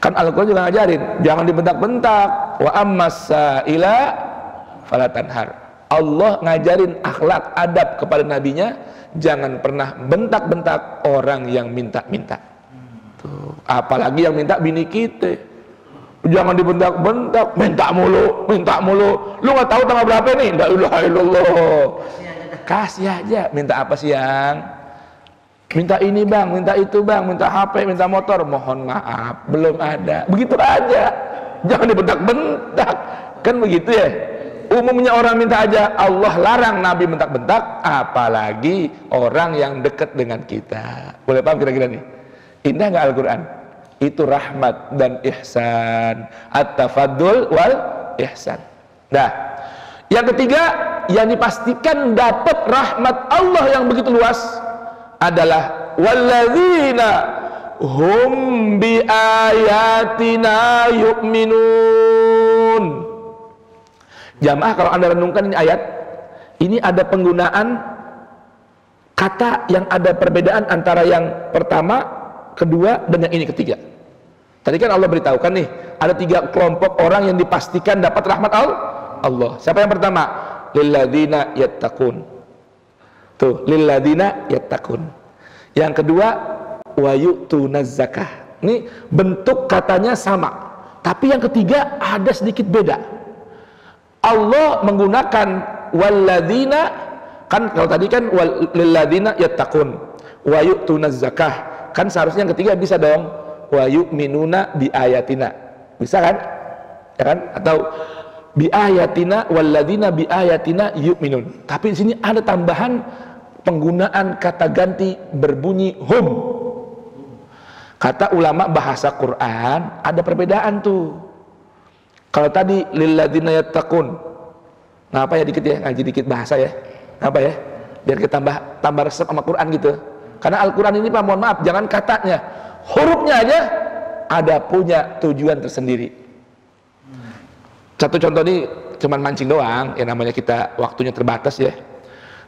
Kan Al-Quran juga ngajarin, jangan dibentak-bentak. Wa ammas sa'ila fala tanhar. Allah ngajarin akhlak adab kepada nabinya, jangan pernah bentak-bentak orang yang minta-minta. Tuh, apalagi yang minta bini kita. Jangan dibentak-bentak, minta mulu. Lu nggak tahu tanggal berapa nih? La ilaha illallah. Kasih aja. Minta apa sih yang? Minta ini bang, minta itu bang, minta HP, minta motor. Mohon maaf, belum ada. Begitu aja. Jangan dibentak-bentak. Kan begitu ya. Umumnya orang minta aja. Allah larang Nabi bentak-bentak. Apalagi orang yang dekat dengan kita. Boleh paham kira-kira nih? Indah nggak Al-Quran? Itu rahmat dan ihsan. At-tafaddul wal ihsan. Nah, yang ketiga, yang dipastikan dapat rahmat Allah yang begitu luas adalah walladzina hum bi ayatina yu'minun. Jamaah, kalau Anda renungkan ini ayat, ini ada penggunaan kata yang ada perbedaan antara yang pertama, kedua, dan yang ini ketiga. Tadi kan Allah beritahukan nih, ada 3 kelompok orang yang dipastikan dapat rahmat Allah. Siapa yang pertama? Lilladzina yattaqun. Tuh, lilladzina yattaqun. Yang kedua, wa yu'tunaz zakah. Ini bentuk katanya sama, tapi yang ketiga ada sedikit beda. Allah menggunakan walladzina, kan kalau tadi kan lilladzina yattaqun wa yu'tunaz zakah, kan seharusnya yang ketiga bisa dong wa yu'minuna bi ayatina. Bisa kan? Ya kan? Atau bi ayatina walladzina bi ayatina yu'minun. Tapi di sini ada tambahan penggunaan kata ganti berbunyi hum. Kata ulama bahasa Quran ada perbedaan tuh. Kalau tadi lilladzina yattaqun, ngapa ya dikit ya, ngaji dikit bahasa ya, ngapa ya, biar kita tambah resep sama Quran gitu. Karena Al-Quran ini Pak, mohon maaf, jangan katanya, hurufnya aja ada punya tujuan tersendiri. Satu contoh ini cuman mancing doang, ya namanya kita waktunya terbatas ya.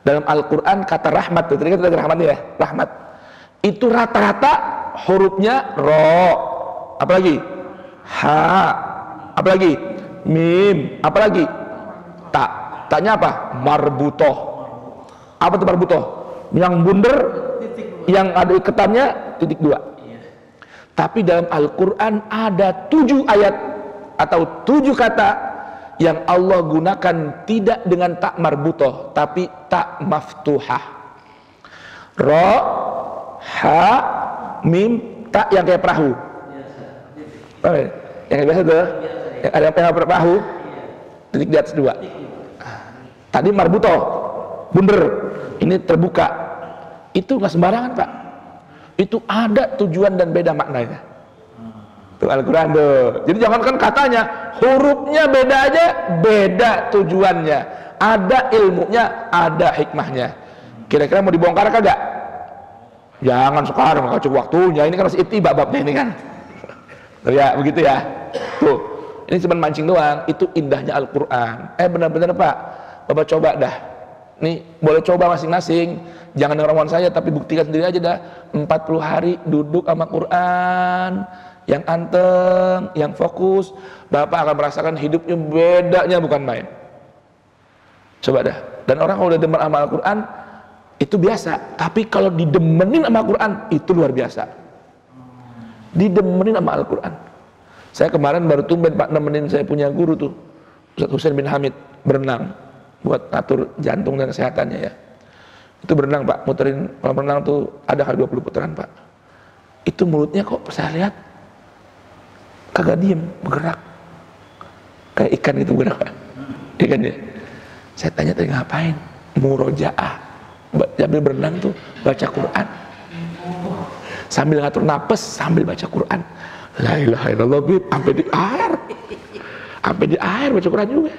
Dalam Al-Quran kata rahmat, tadi kan kita rahmat ya, rahmat itu rata-rata hurufnya ro, apalagi ha, apalagi mim, apalagi tak. Taknya apa? Marbutoh. Apa itu marbutoh? Yang bundar, yang ada iketannya titik 2. Tapi dalam Al-Quran ada 7 ayat atau 7 kata yang Allah gunakan tidak dengan tak marbutoh, tapi tak maftuhah. Ro, ha, mim, tak yang kayak perahu. Yang biasa tuh, yang ada yang perahu, titik di atas 2. Tadi marbutoh, bunder, ini terbuka. Itu nggak sembarangan Pak. Itu ada tujuan dan beda maknanya. Tuh Al-Quran tuh. Jadi jangan kan katanya, hurufnya beda aja, beda tujuannya. Ada ilmunya, ada hikmahnya. Kira-kira mau dibongkar kagak? Jangan sekarang, nggak cukup waktunya. Ini kan masih itibak babnya ini kan. Tuh ya, begitu ya. Tuh, ini cuma mancing doang. Itu indahnya Al-Quran. Benar-benar Pak, Bapak coba dah. Nih, boleh coba masing-masing. Jangan dengan omongan saya, tapi buktikan sendiri aja dah. 40 hari duduk sama Quran, yang anteng, yang fokus, Bapak akan merasakan hidupnya bedanya bukan main. Coba dah. Dan orang kalau udah demen sama Al-Quran, itu biasa. Tapi kalau didemenin sama Al-Quran, itu luar biasa. Didemenin sama Al-Quran. Saya kemarin baru tumben Pak nemenin saya punya guru tuh, Ustaz Husain bin Hamid, berenang buat atur jantung dan kesehatannya ya. Itu berenang Pak, muterin kolam renang tuh ada kali 20 putaran Pak. Itu mulutnya kok saya lihat kagak diem, bergerak kayak ikan gitu, bergerak Pak. Ikan ya. Saya tanya tadi ngapain? Murojaah. Sambil berenang tuh baca Quran. Sambil ngatur napas, sambil baca Quran. La ilaha illallah, sampai di air. Sampai di air baca Quran juga.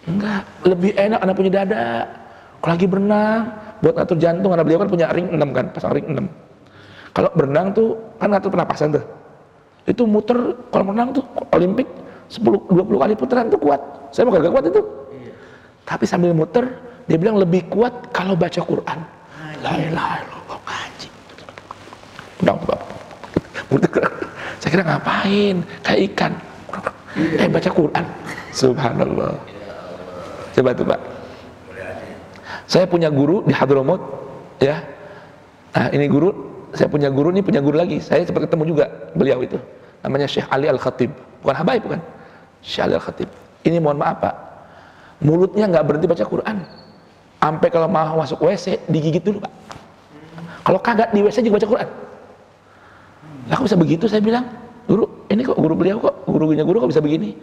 Enggak, lebih enak anak punya dada. Kalau lagi berenang, buat ngatur jantung, anak beliau kan punya ring 6 kan, pasang ring 6. Kalau berenang tuh kan ngatur pernapasan tuh. Itu muter kalau berenang tuh Olimpik 10-20 kali putaran tuh kuat. Saya mau gak kuat itu. Tapi sambil muter, dia bilang lebih kuat kalau baca Quran. La ilaha illallah. Saya kira ngapain? Kayak ikan. Baca Quran. Subhanallah. Coba tuh Pak. Saya punya guru di Hadramut, ya. Nah ini guru, saya punya guru, ini punya guru lagi. Saya sempat ketemu juga beliau itu. Namanya Syekh Ali Al-Khatib. Bukan Habaib, bukan. Syekh Ali Al-Khatib. Ini mohon maaf Pak, mulutnya nggak berhenti baca Quran. Sampai kalau mau masuk WC digigit dulu Pak. Kalau kagak di WC juga baca Quran. Lah kok bisa begitu? Saya bilang, guru, ini kok guru beliau kok, gurunya guru kok bisa begini?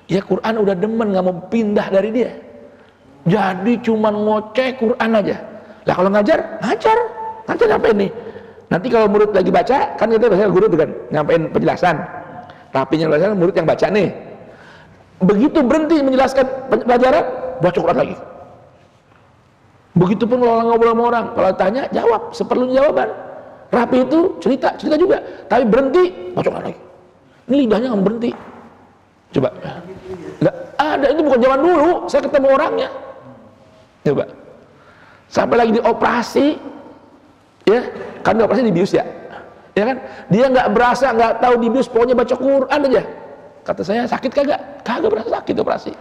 Ya Quran udah demen, nggak mau pindah dari dia. Jadi cuman ngoceh Quran aja. Lah kalau ngajar apa ini? Nanti kalau murid lagi baca, kan kita biasanya guru tuh kan nyampein penjelasan. Rapinya penjelasan murid yang baca nih. Begitu berhenti menjelaskan pelajaran, baca Quran lagi. Begitupun kalau ngobrol sama orang, kalau tanya jawab seperlunya jawaban. Rapi itu cerita juga, tapi berhenti baca Quran lagi. Ini lidahnya nggak berhenti. Coba. Nggak ada, itu bukan zaman dulu. Saya ketemu orangnya. Coba. Sampai lagi dioperasi, ya kan dioperasi dibius ya, ya kan? Dia nggak berasa, nggak tahu dibius, pokoknya baca Quran aja. Kata saya sakit kagak? Kagak berasa sakit operasi.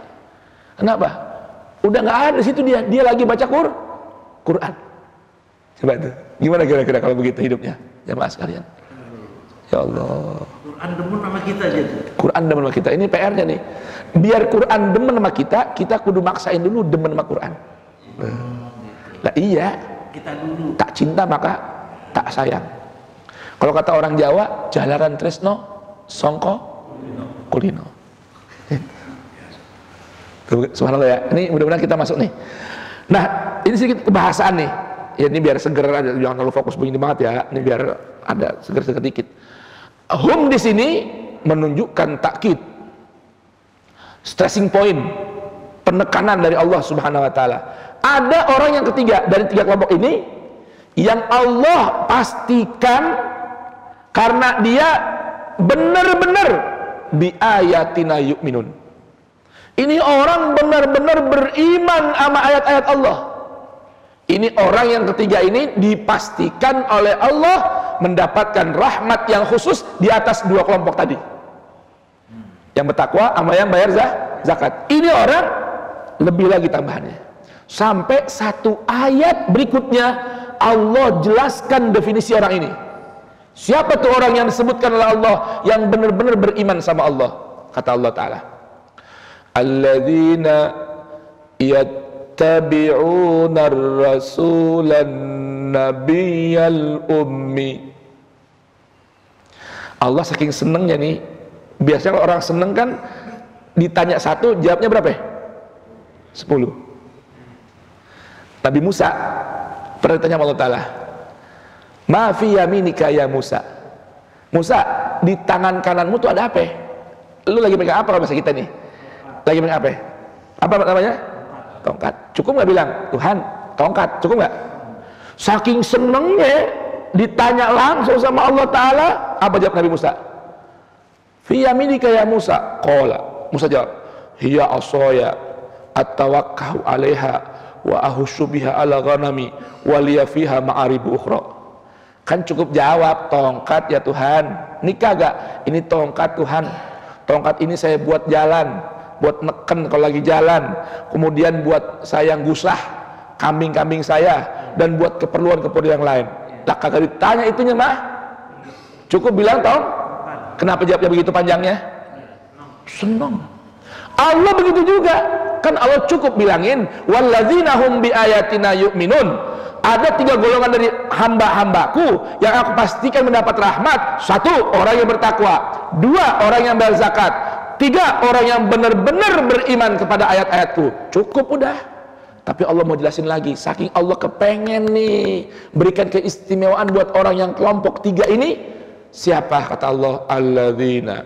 Kenapa? Udah nggak ada di situ dia lagi baca Quran. Coba itu, gimana kira-kira kalau begitu hidupnya, jamaah sekalian? Ya Allah. Quran demen sama kita aja. Quran demen sama kita. Ini PR-nya nih. Biar Quran demen sama kita kudu maksain dulu demen sama Quran. Lah iya. Kita dulu. Tak cinta maka tak sayang. Kalau kata orang Jawa, jalaran tresno songko kulino. Subhanallah ya. Ini mudah-mudahan kita masuk nih. Nah, ini sedikit kebahasaan nih. Ya ini biar seger aja, jangan terlalu fokus begini banget ya. Ini biar ada seger-seger dikit. Hum di sini menunjukkan takkid, stressing point, penekanan dari Allah Subhanahu wa taala. Ada orang yang ketiga dari tiga kelompok ini yang Allah pastikan karena dia benar-benar bi ayatina yu'minun. Ini orang benar-benar beriman sama ayat-ayat Allah. Ini orang yang ketiga ini dipastikan oleh Allah mendapatkan rahmat yang khusus di atas dua kelompok tadi. Yang bertakwa sama yang bayar zakat. Ini orang lebih lagi tambahannya. Sampai satu ayat berikutnya Allah jelaskan definisi orang ini. Siapa tuh orang yang disebutkan oleh Allah yang benar-benar beriman sama Allah? Kata Allah Ta'ala, alladzina yattabi'una ar-rasulan nabiyyal ummi. Allah saking senengnya nih, biasanya kalau orang seneng kan ditanya satu jawabnya berapa ya? 10. Nabi Musa pernah ditanya Allah Ta'ala, ma fi yaminika ya Musa. Musa, di tangan kananmu tuh ada apa? Lu lagi pegang apa kalau bahasa kita nih? Lagi pegang apa? Apa namanya? Tongkat. Cukup nggak bilang Tuhan tongkat? Cukup nggak? Saking senengnya ditanya langsung sama Allah Ta'ala, apa jawab Nabi Musa? Fi yaminika ya Musa. Qala, Musa jawab, hiya asaya atawakkau 'alaiha wa ahussu biha ala ghanami wa liya fiha ma'aribu ukhra. Kan cukup jawab tongkat ya Tuhan. Ini kagak, ini tongkat Tuhan. Tongkat ini saya buat jalan, buat neken kalau lagi jalan, kemudian buat saya gusah kambing-kambing saya, dan buat keperluan-keperluan yang lain. Tak kagak ditanya itunya mah. Cukup bilang tong. Kenapa jawabnya begitu panjangnya? Senang. Allah begitu juga. Kan Allah cukup bilangin walladzina hum biayatina yu'minun. Ada tiga golongan dari hamba-hambaku yang aku pastikan mendapat rahmat. Satu, orang yang bertakwa. Dua, orang yang berzakat. Tiga, orang yang benar-benar beriman kepada ayat-ayatku. Cukup udah. Tapi Allah mau jelasin lagi, saking Allah kepengen nih berikan keistimewaan buat orang yang kelompok tiga ini. Siapa? Kata Allah, alladzina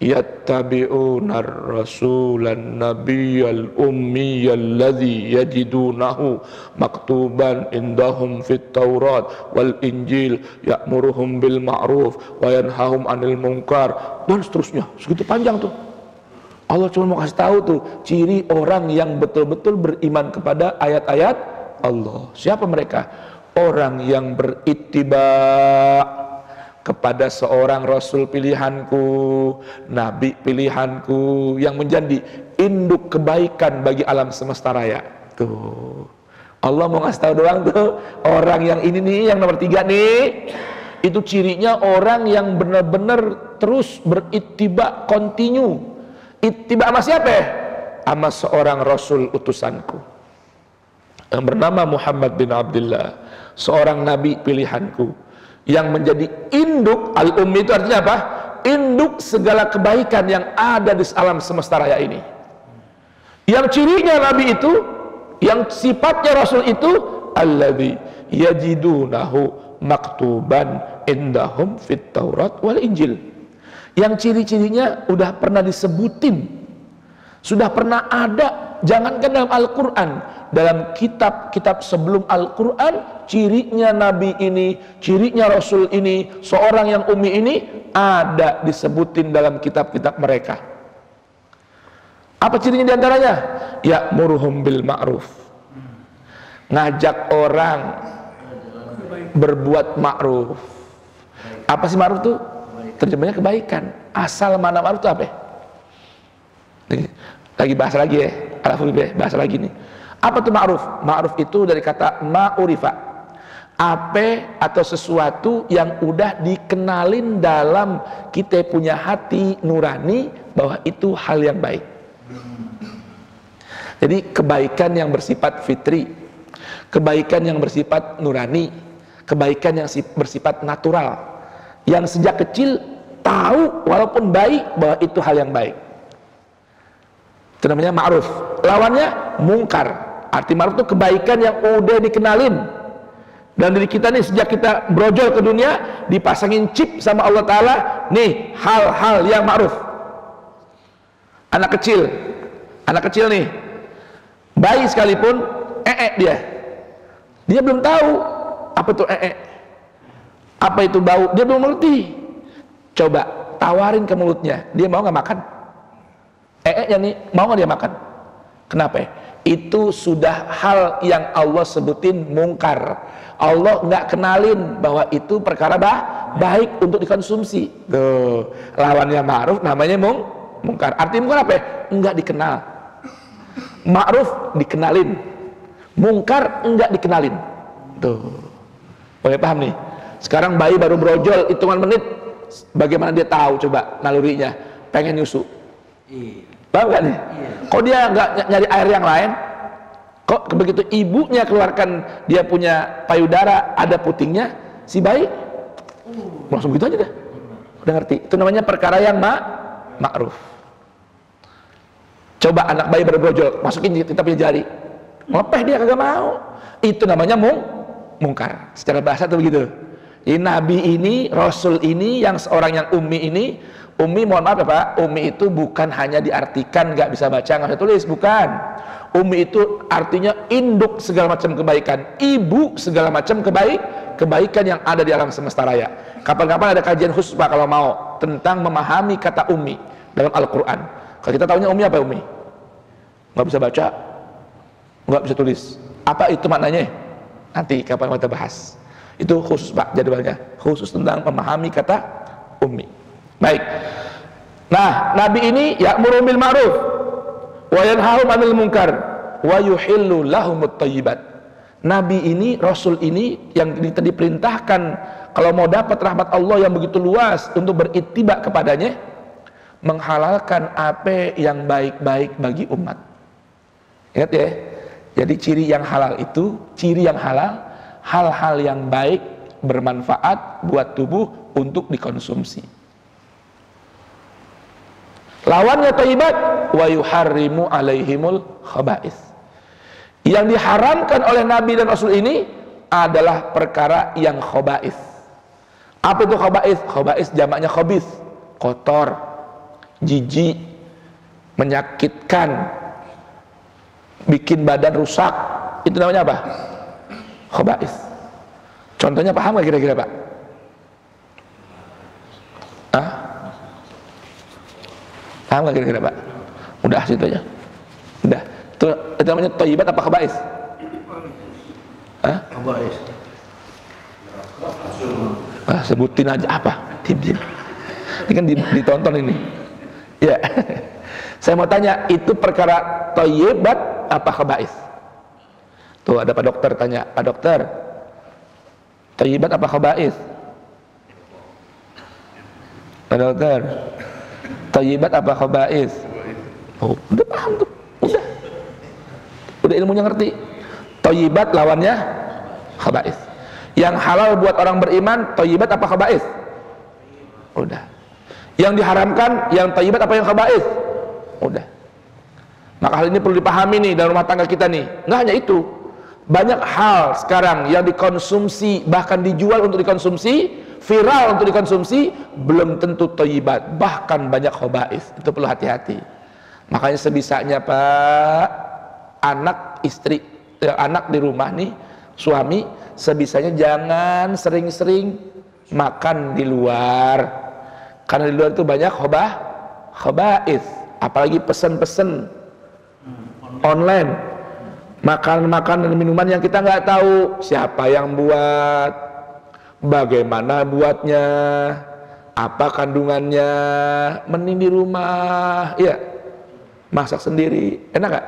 yattabi'una ar-rasulan nabiyyal ummiyal ladzi yajidunahu maktuban indahum fit taurat wal injil ya'muruhum bil ma'ruf wa yanhahum 'anil munkar, dan seterusnya. Segitu panjang tuh. Allah cuma mau kasih tahu tuh ciri orang yang betul-betul beriman kepada ayat-ayat Allah. Siapa mereka? Orang yang berittiba, kepada seorang Rasul pilihanku, Nabi pilihanku, yang menjadi induk kebaikan bagi alam semesta raya. Tuh, Allah mau ngasih tahu doang tuh, orang yang ini nih, yang nomor 3 nih, itu cirinya orang yang benar-benar terus berittiba, continue. Ittiba sama siapa ya? Sama seorang Rasul utusanku yang bernama Muhammad bin Abdullah, seorang Nabi pilihanku, yang menjadi induk. Al-ummi itu artinya apa? Induk segala kebaikan yang ada di alam semesta raya ini. Yang cirinya Nabi itu, yang sifatnya Rasul itu, alladzi yajidunahu maktuban indahum fit Taurat wal Injil. Yang ciri-cirinya udah pernah disebutin, sudah pernah ada, jangankan dalam Al-Quran, dalam kitab-kitab sebelum Al-Quran, cirinya Nabi ini, cirinya Rasul ini, seorang yang ummi ini, ada disebutin dalam kitab-kitab mereka. Apa cirinya diantaranya? Ya'muruhum bil ma'ruf, ngajak orang berbuat ma'ruf. Apa sih ma'ruf tuh? Terjemahnya kebaikan. Asal mana ma'ruf itu apa? Lagi bahasa lagi ya, bahasa lagi nih. Apa tuh ma'ruf? Ma'ruf itu dari kata ma'urifa, apa atau sesuatu yang udah dikenalin dalam kita punya hati nurani bahwa itu hal yang baik. Jadi kebaikan yang bersifat fitri, kebaikan yang bersifat nurani, kebaikan yang bersifat natural, yang sejak kecil tahu walaupun baik bahwa itu hal yang baik. Itu namanya ma'ruf. Lawannya mungkar. Arti ma'ruf itu kebaikan yang udah dikenalin dan dari kita nih, sejak kita brojol ke dunia, dipasangin chip sama Allah Ta'ala, nih hal-hal yang ma'ruf. Anak kecil nih, bayi sekalipun dia belum tahu apa itu apa itu bau, dia belum ngerti. Coba tawarin ke mulutnya, dia mau nggak makan? Nih, mau nggak dia makan? Kenapa? Itu sudah hal yang Allah sebutin mungkar. Allah nggak kenalin bahwa itu perkara baik untuk dikonsumsi. Tuh, lawannya ma'ruf namanya mungkar. Artinya mungkar apa? Enggak dikenal. Ma'ruf dikenalin, mungkar enggak dikenalin. Tuh, boleh paham nih? Sekarang bayi baru brojol hitungan menit, bagaimana dia tahu coba nalurinya? Pengen nyusu. Paham gak nih? Kok dia nggak nyari air yang lain? Kok begitu ibunya keluarkan dia punya payudara ada putingnya, si bayi langsung gitu aja deh, udah ngerti. Itu namanya perkara yang ma'ruf. Coba anak bayi baru brojol, masukin kita punya jari, ngelepeh dia kagak mau. Itu namanya mungkar. Secara bahasa tuh begitu. Ini Nabi ini, Rasul ini, yang seorang yang ummi ini. Ummi, mohon maaf ya Pak, ummi itu bukan hanya diartikan nggak bisa baca, nggak bisa tulis, bukan. Ummi itu artinya induk segala macam kebaikan, ibu segala macam kebaikan yang ada di alam semesta raya. Kapan-kapan ada kajian khusus Pak kalau mau tentang memahami kata ummi dalam Al-Quran. Kalau kita tahunya ummi apa ummi? Nggak bisa baca, nggak bisa tulis. Apa itu maknanya? Nanti kapan kita bahas. Itu khusus Pak jadwalnya, khusus tentang memahami kata ummi. Baik. Nah, Nabi ini ya'muru bil ma'ruf wa yanhahu 'anil munkar wa yuhillu lahumut thayyibat. Nabi ini, Rasul ini yang kita diperintahkan kalau mau dapat rahmat Allah yang begitu luas untuk berittiba kepadanya, menghalalkan apa yang baik-baik bagi umat. Ingat ya. Jadi ciri yang halal itu, ciri yang halal, hal-hal yang baik bermanfaat buat tubuh untuk dikonsumsi. Lawannya thayyibat, wa yuharrimu alaihimul khaba'is. Yang diharamkan oleh Nabi dan Rasul ini adalah perkara yang khaba'is. Apa itu khaba'is? Khaba'is jamaknya khabith, kotor, jijik, menyakitkan, bikin badan rusak. Itu namanya apa? Khaba'is. Contohnya paham gak kira-kira Pak? Hah? Paham gak kira-kira Pak? Udah situ aja. Udah. Itu namanya thayyibat apa khaba'is? Hah? Khaba'is. Sebutin aja apa? Diam. Ini kan ditonton ini. Ya. Saya mau tanya, itu perkara thayyibat apa khaba'is? Tuh ada Pak Dokter tanya, Pak Dokter, thayyibat apa khaba'is? Pak Dokter, thayyibat apa khaba'is? Oh, udah paham tuh. Udah ilmunya ngerti. Thayyibat lawannya khaba'is. Yang halal buat orang beriman, thayyibat apa khaba'is? Udah. Yang diharamkan, yang thayyibat apa yang khaba'is? Udah. Maka hal ini perlu dipahami nih dalam rumah tangga kita nih. Nggak hanya itu, banyak hal sekarang yang dikonsumsi, bahkan dijual untuk dikonsumsi, viral untuk dikonsumsi, belum tentu thayyibat, bahkan banyak khaba'is. Itu perlu hati-hati. Makanya sebisanya Pak, anak istri, anak di rumah nih, suami, sebisanya jangan sering-sering makan di luar, karena di luar itu banyak khaba'is. Apalagi pesen-pesen online, makanan-makanan dan minuman yang kita nggak tahu siapa yang buat, bagaimana buatnya, apa kandungannya. Mending di rumah, ya, masak sendiri, enak gak?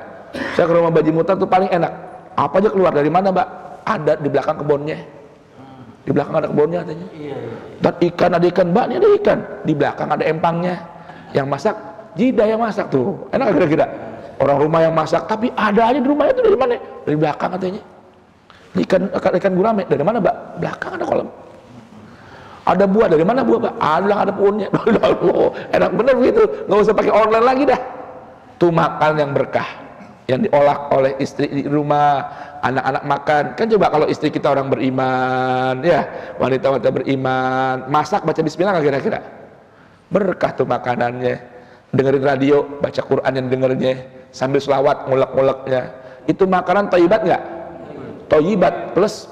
Saya ke rumah Baji Mutar tuh paling enak. Apa aja keluar dari mana, Mbak? Ada di belakang kebunnya. Di belakang ada kebunnya katanya. Dan ikan, ada ikan, Mbak, ini ada ikan. Di belakang ada empangnya. Yang masak Jidah yang masak tuh. Enak kira-kira? Orang rumah yang masak, tapi ada aja di rumahnya tuh dari mana? Dari belakang katanya. Ikan gurame dari mana, Mbak? Belakang ada kolam. Ada buah dari mana buah, Mbak? Ada pohonnya. Enak bener begitu. Nggak usah pakai online lagi dah. Tuh makan yang berkah, yang diolah oleh istri di rumah, anak-anak makan. Kan coba kalau istri kita orang beriman, ya, wanita-wanita beriman, masak baca bismillah nggak kira-kira? Berkah tuh makanannya. Dengerin radio, baca Quran yang dengernya, sambil selawat, ngulek-nguleknya. Itu makanan thayyibat nggak? Thayyibat plus.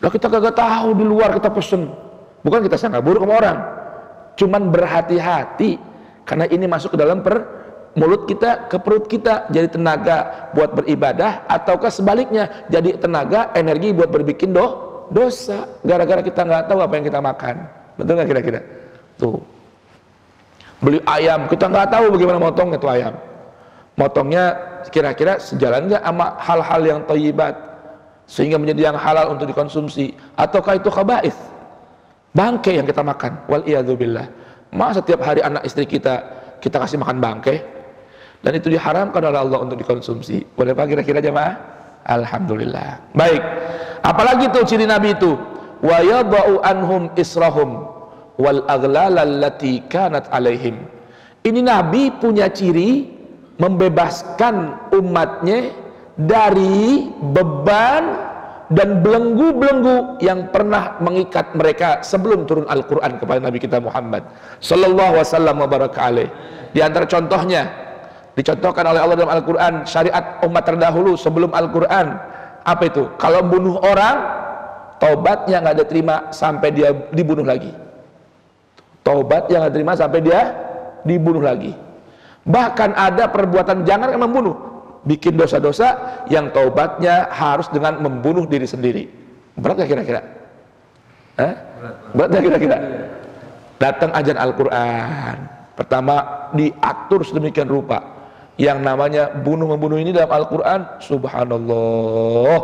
Lah kita kagak tahu, di luar kita pesen. Bukan kita sangka buruk sama orang, cuman berhati-hati, karena ini masuk ke dalam mulut kita, ke perut kita, jadi tenaga buat beribadah, ataukah sebaliknya jadi tenaga, energi buat berbikin dosa, gara-gara kita nggak tahu apa yang kita makan. Betul nggak kira-kira? Tuh, beli ayam, kita nggak tahu bagaimana motongnya tuh ayam. Motongnya kira-kira sejalan nggak sama hal-hal yang thayyibat, sehingga menjadi yang halal untuk dikonsumsi, ataukah itu khaba'is, bangkai yang kita makan. Wal iyadzubillah. Masa setiap hari anak istri kita kasih makan bangkai, dan itu diharamkan oleh Allah untuk dikonsumsi. Boleh pak kira-kira jemaah? Alhamdulillah. Baik, apalagi tuh ciri Nabi itu, wa yadau anhum israhum wal aghlal allati kanat alaihim. Ini Nabi punya ciri membebaskan umatnya dari beban dan belenggu-belenggu yang pernah mengikat mereka sebelum turun Al-Quran kepada Nabi kita Muhammad sallallahu wasallam wa baraka alaih. Di antara contohnya dicontohkan oleh Allah dalam Al-Quran, syariat umat terdahulu sebelum Al-Quran, apa itu? Kalau bunuh orang, taubatnya nggak diterima sampai dia dibunuh lagi. Taubat yang nggak diterima sampai dia dibunuh lagi. Bahkan ada perbuatan jangan membunuh, bikin dosa-dosa yang taubatnya harus dengan membunuh diri sendiri. Berat gak kira-kira? Berat gak kira-kira? Datang ajaran Al-Quran, pertama diatur sedemikian rupa. Yang namanya bunuh-membunuh ini dalam Al-Quran, subhanallah,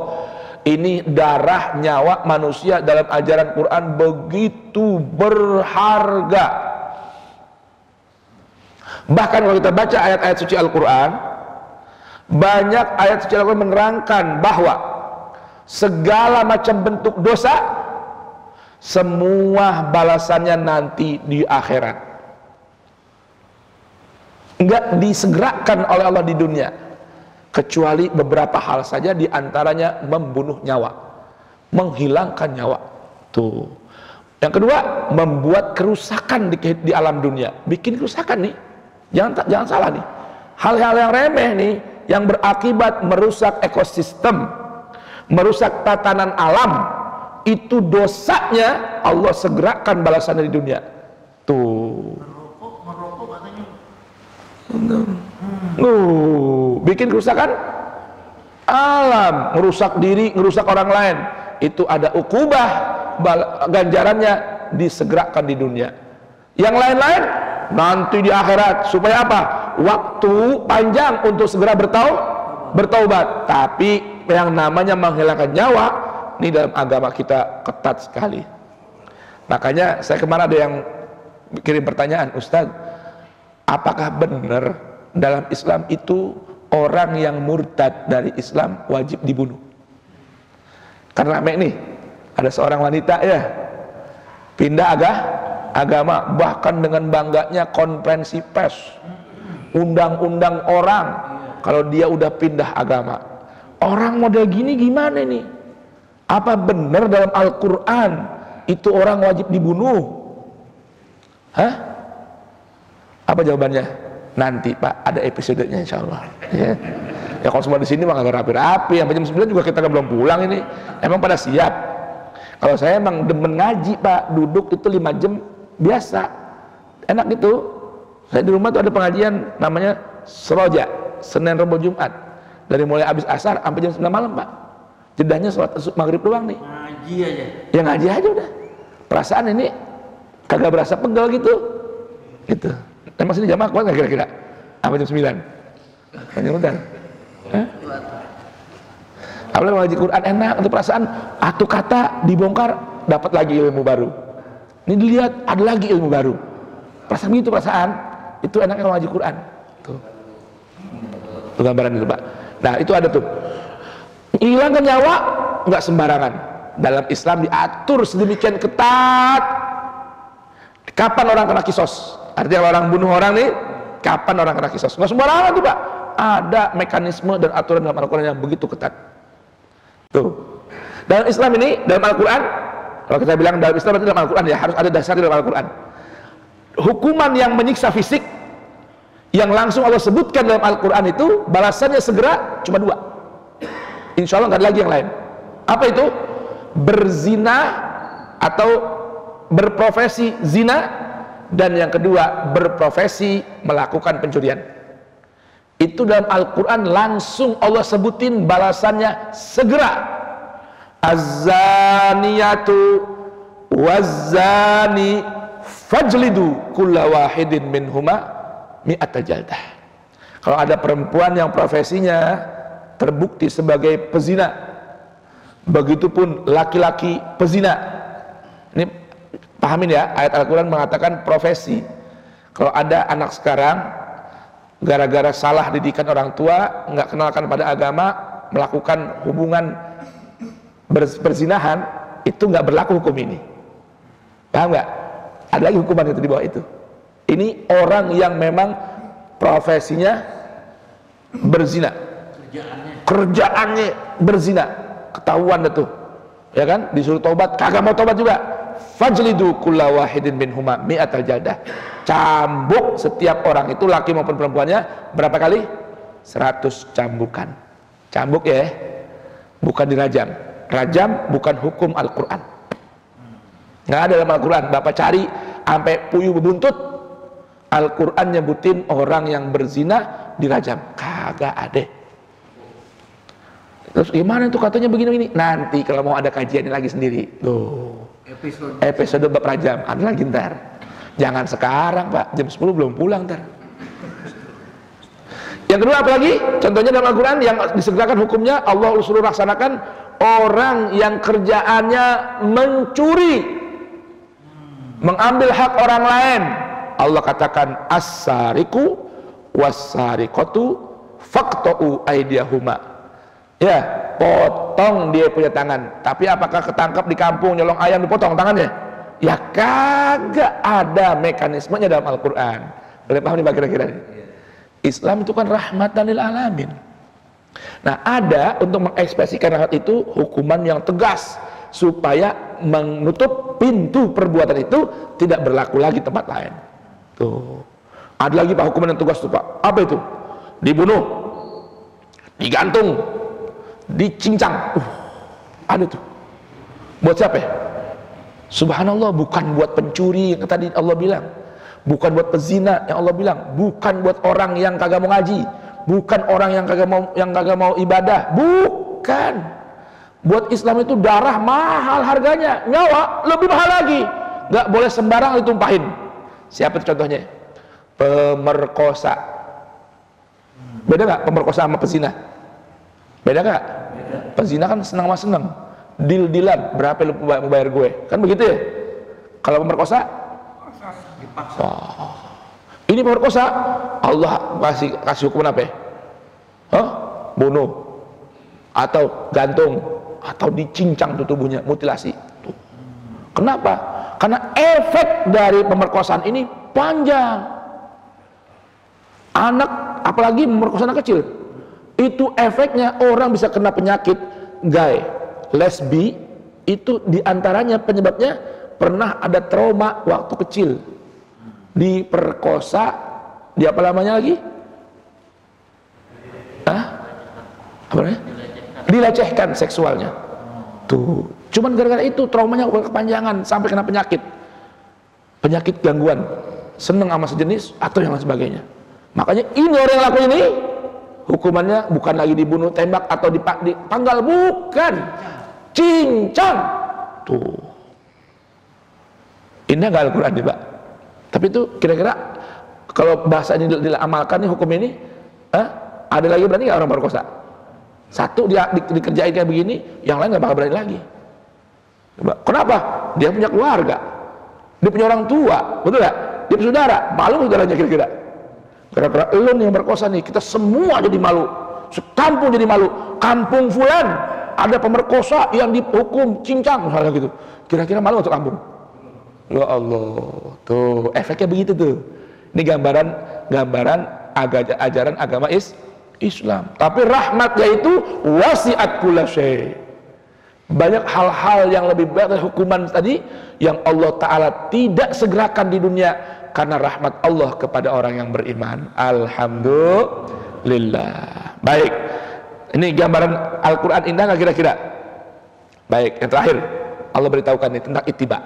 ini darah nyawa manusia dalam ajaran Quran begitu berharga. Bahkan kalau kita baca ayat-ayat suci Al-Quran, banyak ayat suci Al-Quran menerangkan bahwa segala macam bentuk dosa, semua balasannya nanti di akhirat, enggak disegerakan oleh Allah di dunia, kecuali beberapa hal saja, diantaranya membunuh nyawa, menghilangkan nyawa. Tuh. Yang kedua, membuat kerusakan di alam dunia, bikin kerusakan nih. Jangan salah nih, hal-hal yang remeh nih, yang berakibat merusak ekosistem, merusak tatanan alam, itu dosanya Allah segerakan balasannya di dunia. Tuh. Merokok katanya. Bikin kerusakan alam, merusak diri, merusak orang lain. Itu ada ukubah ganjarannya disegerakan di dunia. Yang lain-lain nanti di akhirat. Supaya apa? Waktu panjang untuk segera bertaubat. Tapi yang namanya menghilangkan nyawa ini dalam agama kita ketat sekali. Makanya saya kemarin ada yang kirim pertanyaan, Ustaz, apakah benar dalam Islam itu orang yang murtad dari Islam wajib dibunuh? Karena nih ada seorang wanita ya pindah agama, bahkan dengan bangganya konferensi pers, undang-undang orang kalau dia udah pindah agama. Orang model gini gimana nih? Apa benar dalam Al-Quran itu orang wajib dibunuh? Hah? Apa jawabannya? Nanti Pak, ada episodenya insya Allah. Ya kalau semua di sini mah nggak rapi-rapi. Sampai jam 9 juga kita belum pulang ini. Emang pada siap? Kalau saya emang demen ngaji Pak, duduk itu 5 jam biasa, enak gitu. Saya di rumah tuh ada pengajian namanya Seroja, Senin, Rabu, Jumat, dari mulai habis asar sampai jam 9 malam Pak. Jedahnya sholat maghrib doang nih. Ngaji aja. Ya ngaji aja udah. Perasaan ini kagak berasa pegel gitu. Gitu. Emang sini jamaah kuat nggak kira-kira? Sampai jam 9? Panjang udah. Apalagi ngaji Quran enak, untuk perasaan satu kata dibongkar dapat lagi ilmu baru. Ini dilihat ada lagi ilmu baru. Perasaan gitu perasaan itu enaknya ngaji Quran. Tuh. Itu gambaran itu Pak. Nah itu ada tuh. Hilangkan nyawa nggak sembarangan. Dalam Islam diatur sedemikian ketat. Kapan orang kena kisos? Artinya kalau orang bunuh orang nih, kapan orang kena kisos? Nggak sembarangan tuh Pak. Ada mekanisme dan aturan dalam Al-Quran yang begitu ketat. Tuh. Dalam Islam ini, dalam Al-Quran, kalau kita bilang dalam Islam itu dalam Al-Quran ya harus ada dasar dalam Al-Quran. Hukuman yang menyiksa fisik yang langsung Allah sebutkan dalam Al-Quran itu balasannya segera cuma 2. Insya Allah nggak ada lagi yang lain. Apa itu? Berzina atau berprofesi zina, dan yang kedua berprofesi melakukan pencurian. Itu dalam Al-Quran langsung Allah sebutin balasannya segera. Az-zaniyatu waz-zani fajlidu kulla wahidin minhuma mi'ata jaldah. Kalau ada perempuan yang profesinya terbukti sebagai pezina, begitupun laki-laki pezina. Ini pahamin ya, ayat Al-Quran mengatakan profesi. Kalau ada anak sekarang gara-gara salah didikan orang tua, nggak kenalkan pada agama, melakukan hubungan berzinahan, itu nggak berlaku hukum ini. Paham nggak? Ada lagi hukuman itu di bawah itu. Ini orang yang memang profesinya berzina, kerjaannya berzina, ketahuan itu, ya kan? Disuruh tobat, kagak mau tobat juga. Fajlidu kulla wahidin minhuma mi'atal jaldah. Cambuk setiap orang itu, laki maupun perempuannya, berapa kali? 100 cambukan. Cambuk ya, bukan dirajam. Rajam bukan hukum Al-Quran. Nggak ada dalam Al-Quran. Bapak cari sampai puyuh berbuntut, Al-Quran nyebutin orang yang berzina dirajam. Kagak ada. Terus gimana tuh katanya begini-begini? Nanti kalau mau ada kajian lagi sendiri. Tuh. Episode bab rajam ada lagi ntar. Jangan sekarang Pak, jam 10 belum pulang ntar. Yang kedua apa lagi? Contohnya dalam Al-Quran yang disegerakan hukumnya, Allah suruh laksanakan orang yang kerjaannya mencuri, mengambil hak orang lain. Allah katakan as-sariqu was-sariqatu faqta'u aydiyahuma. Ya, potong dia punya tangan. Tapi apakah ketangkap di kampung nyolong ayam dipotong tangannya? Ya kagak ada mekanismenya dalam Al-Quran. Boleh paham nih Pak kira-kira? Islam itu kan rahmatan lil alamin. Nah ada untuk mengekspresikan rahmat itu hukuman yang tegas supaya menutup pintu perbuatan itu tidak berlaku lagi tempat lain. Tuh. Ada lagi Pak hukuman yang tegas tuh Pak. Apa itu? Dibunuh, digantung, dicincang. Ada tuh. Buat siapa ya? Subhanallah, bukan buat pencuri yang tadi Allah bilang, bukan buat pezina yang Allah bilang, bukan buat orang yang kagak mau ngaji, bukan orang yang kagak mau ibadah, bukan. Buat Islam itu darah mahal harganya, nyawa lebih mahal lagi. Nggak boleh sembarang ditumpahin. Siapa itu contohnya? Pemerkosa. Beda nggak pemerkosa sama pezina? Beda nggak? Pezina kan senang sama senang, deal-dealan, berapa lu mau bayar gue, kan begitu ya? Kalau pemerkosa, oh, ini pemerkosa, Allah kasih hukuman apa ya? Hah? Bunuh, atau gantung, atau dicincang tuh tubuhnya, mutilasi. Tuh. Kenapa? Karena efek dari pemerkosaan ini panjang. Anak, apalagi pemerkosaan anak kecil, itu efeknya orang bisa kena penyakit gay, lesbi, itu diantaranya penyebabnya pernah ada trauma waktu kecil, diperkosa, di apa namanya lagi? Apa namanya? Dilecehkan seksualnya. Tuh, cuman gara-gara itu traumanya kepanjangan sampai kena penyakit gangguan, seneng sama sejenis atau yang lain sebagainya. Makanya ini orang yang lakuin ini hukumannya bukan lagi dibunuh, tembak atau dipanggal, bukan, cincang. Tuh, indah nggak Al-Quran nih Pak? Tapi itu kira-kira kalau bahasa ini diamalkan nih, hukum ini, ada lagi berani nggak orang perkosa? Satu dia dikerjain kayak begini, yang lain nggak bakal berani lagi. Kenapa? Dia punya keluarga, dia punya orang tua, betul nggak? Dia punya saudara, malu saudaranya kira-kira. Gara-gara lu nih yang berkosa nih, kita semua jadi malu, sekampung jadi malu. Kampung fulan ada pemerkosa yang dihukum cincang misalnya gitu, kira-kira malu untuk kampung. Ya Allah, tuh efeknya begitu tuh. Ini gambaran ajaran agama Islam. Tapi rahmatnya itu wasi'at kulla syai'. Banyak hal-hal yang lebih baik dari hukuman tadi yang Allah Ta'ala tidak segerakan di dunia karena rahmat Allah kepada orang yang beriman. Alhamdulillah. Baik, ini gambaran Al-Quran indah nggak kira-kira? Baik, yang terakhir Allah beritahukan ini tentang ittiba.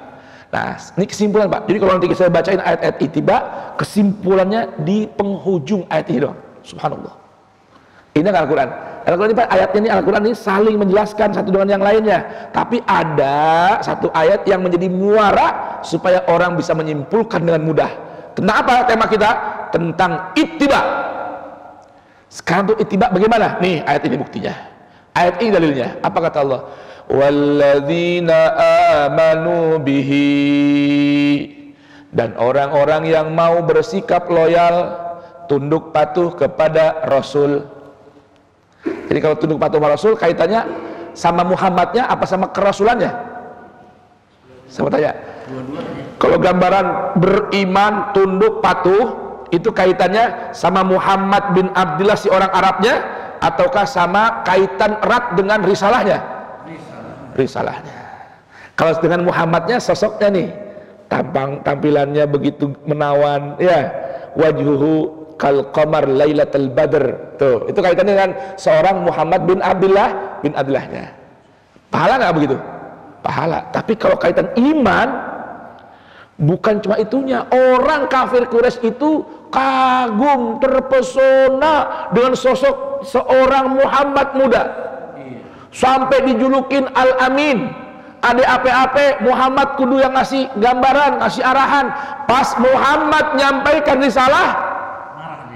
Nah, ini kesimpulan Pak. Jadi kalau nanti saya bacain ayat-ayat ittiba, kesimpulannya di penghujung ayat ini doang. Subhanallah. Ini Al-Quran. Al-Quran ini Pak, ayatnya ini Al-Quran ini saling menjelaskan satu dengan yang lainnya. Tapi ada satu ayat yang menjadi muara supaya orang bisa menyimpulkan dengan mudah. Tentang apa tema kita? Tentang ittiba. Sekarang tuh ittiba bagaimana? Nih ayat ini buktinya. Ayat ini dalilnya. Apa kata Allah? Walladzina amanu bihi. Dan orang-orang yang mau bersikap loyal, tunduk patuh kepada Rasul. Jadi kalau tunduk patuh sama Rasul, kaitannya sama Muhammadnya apa sama kerasulannya? Sama tanya. Kalau gambaran beriman, tunduk patuh, itu kaitannya sama Muhammad bin Abdullah si orang Arabnya, ataukah sama kaitan erat dengan risalahnya? Risalahnya. Kalau dengan Muhammadnya, sosoknya nih, tampilannya begitu menawan, ya, wajhuhu kal qamar lailatul badr. Tuh, itu kaitannya dengan seorang Muhammad bin Abdullahnya. Pahala nggak begitu? Pahala. Tapi kalau kaitan iman, bukan cuma itunya. Orang kafir Quraisy itu kagum, terpesona dengan sosok seorang Muhammad muda. Sampai dijulukin Al-Amin. Ada apa-apa Muhammad kudu yang ngasih gambaran, ngasih arahan. Pas Muhammad nyampaikan risalah,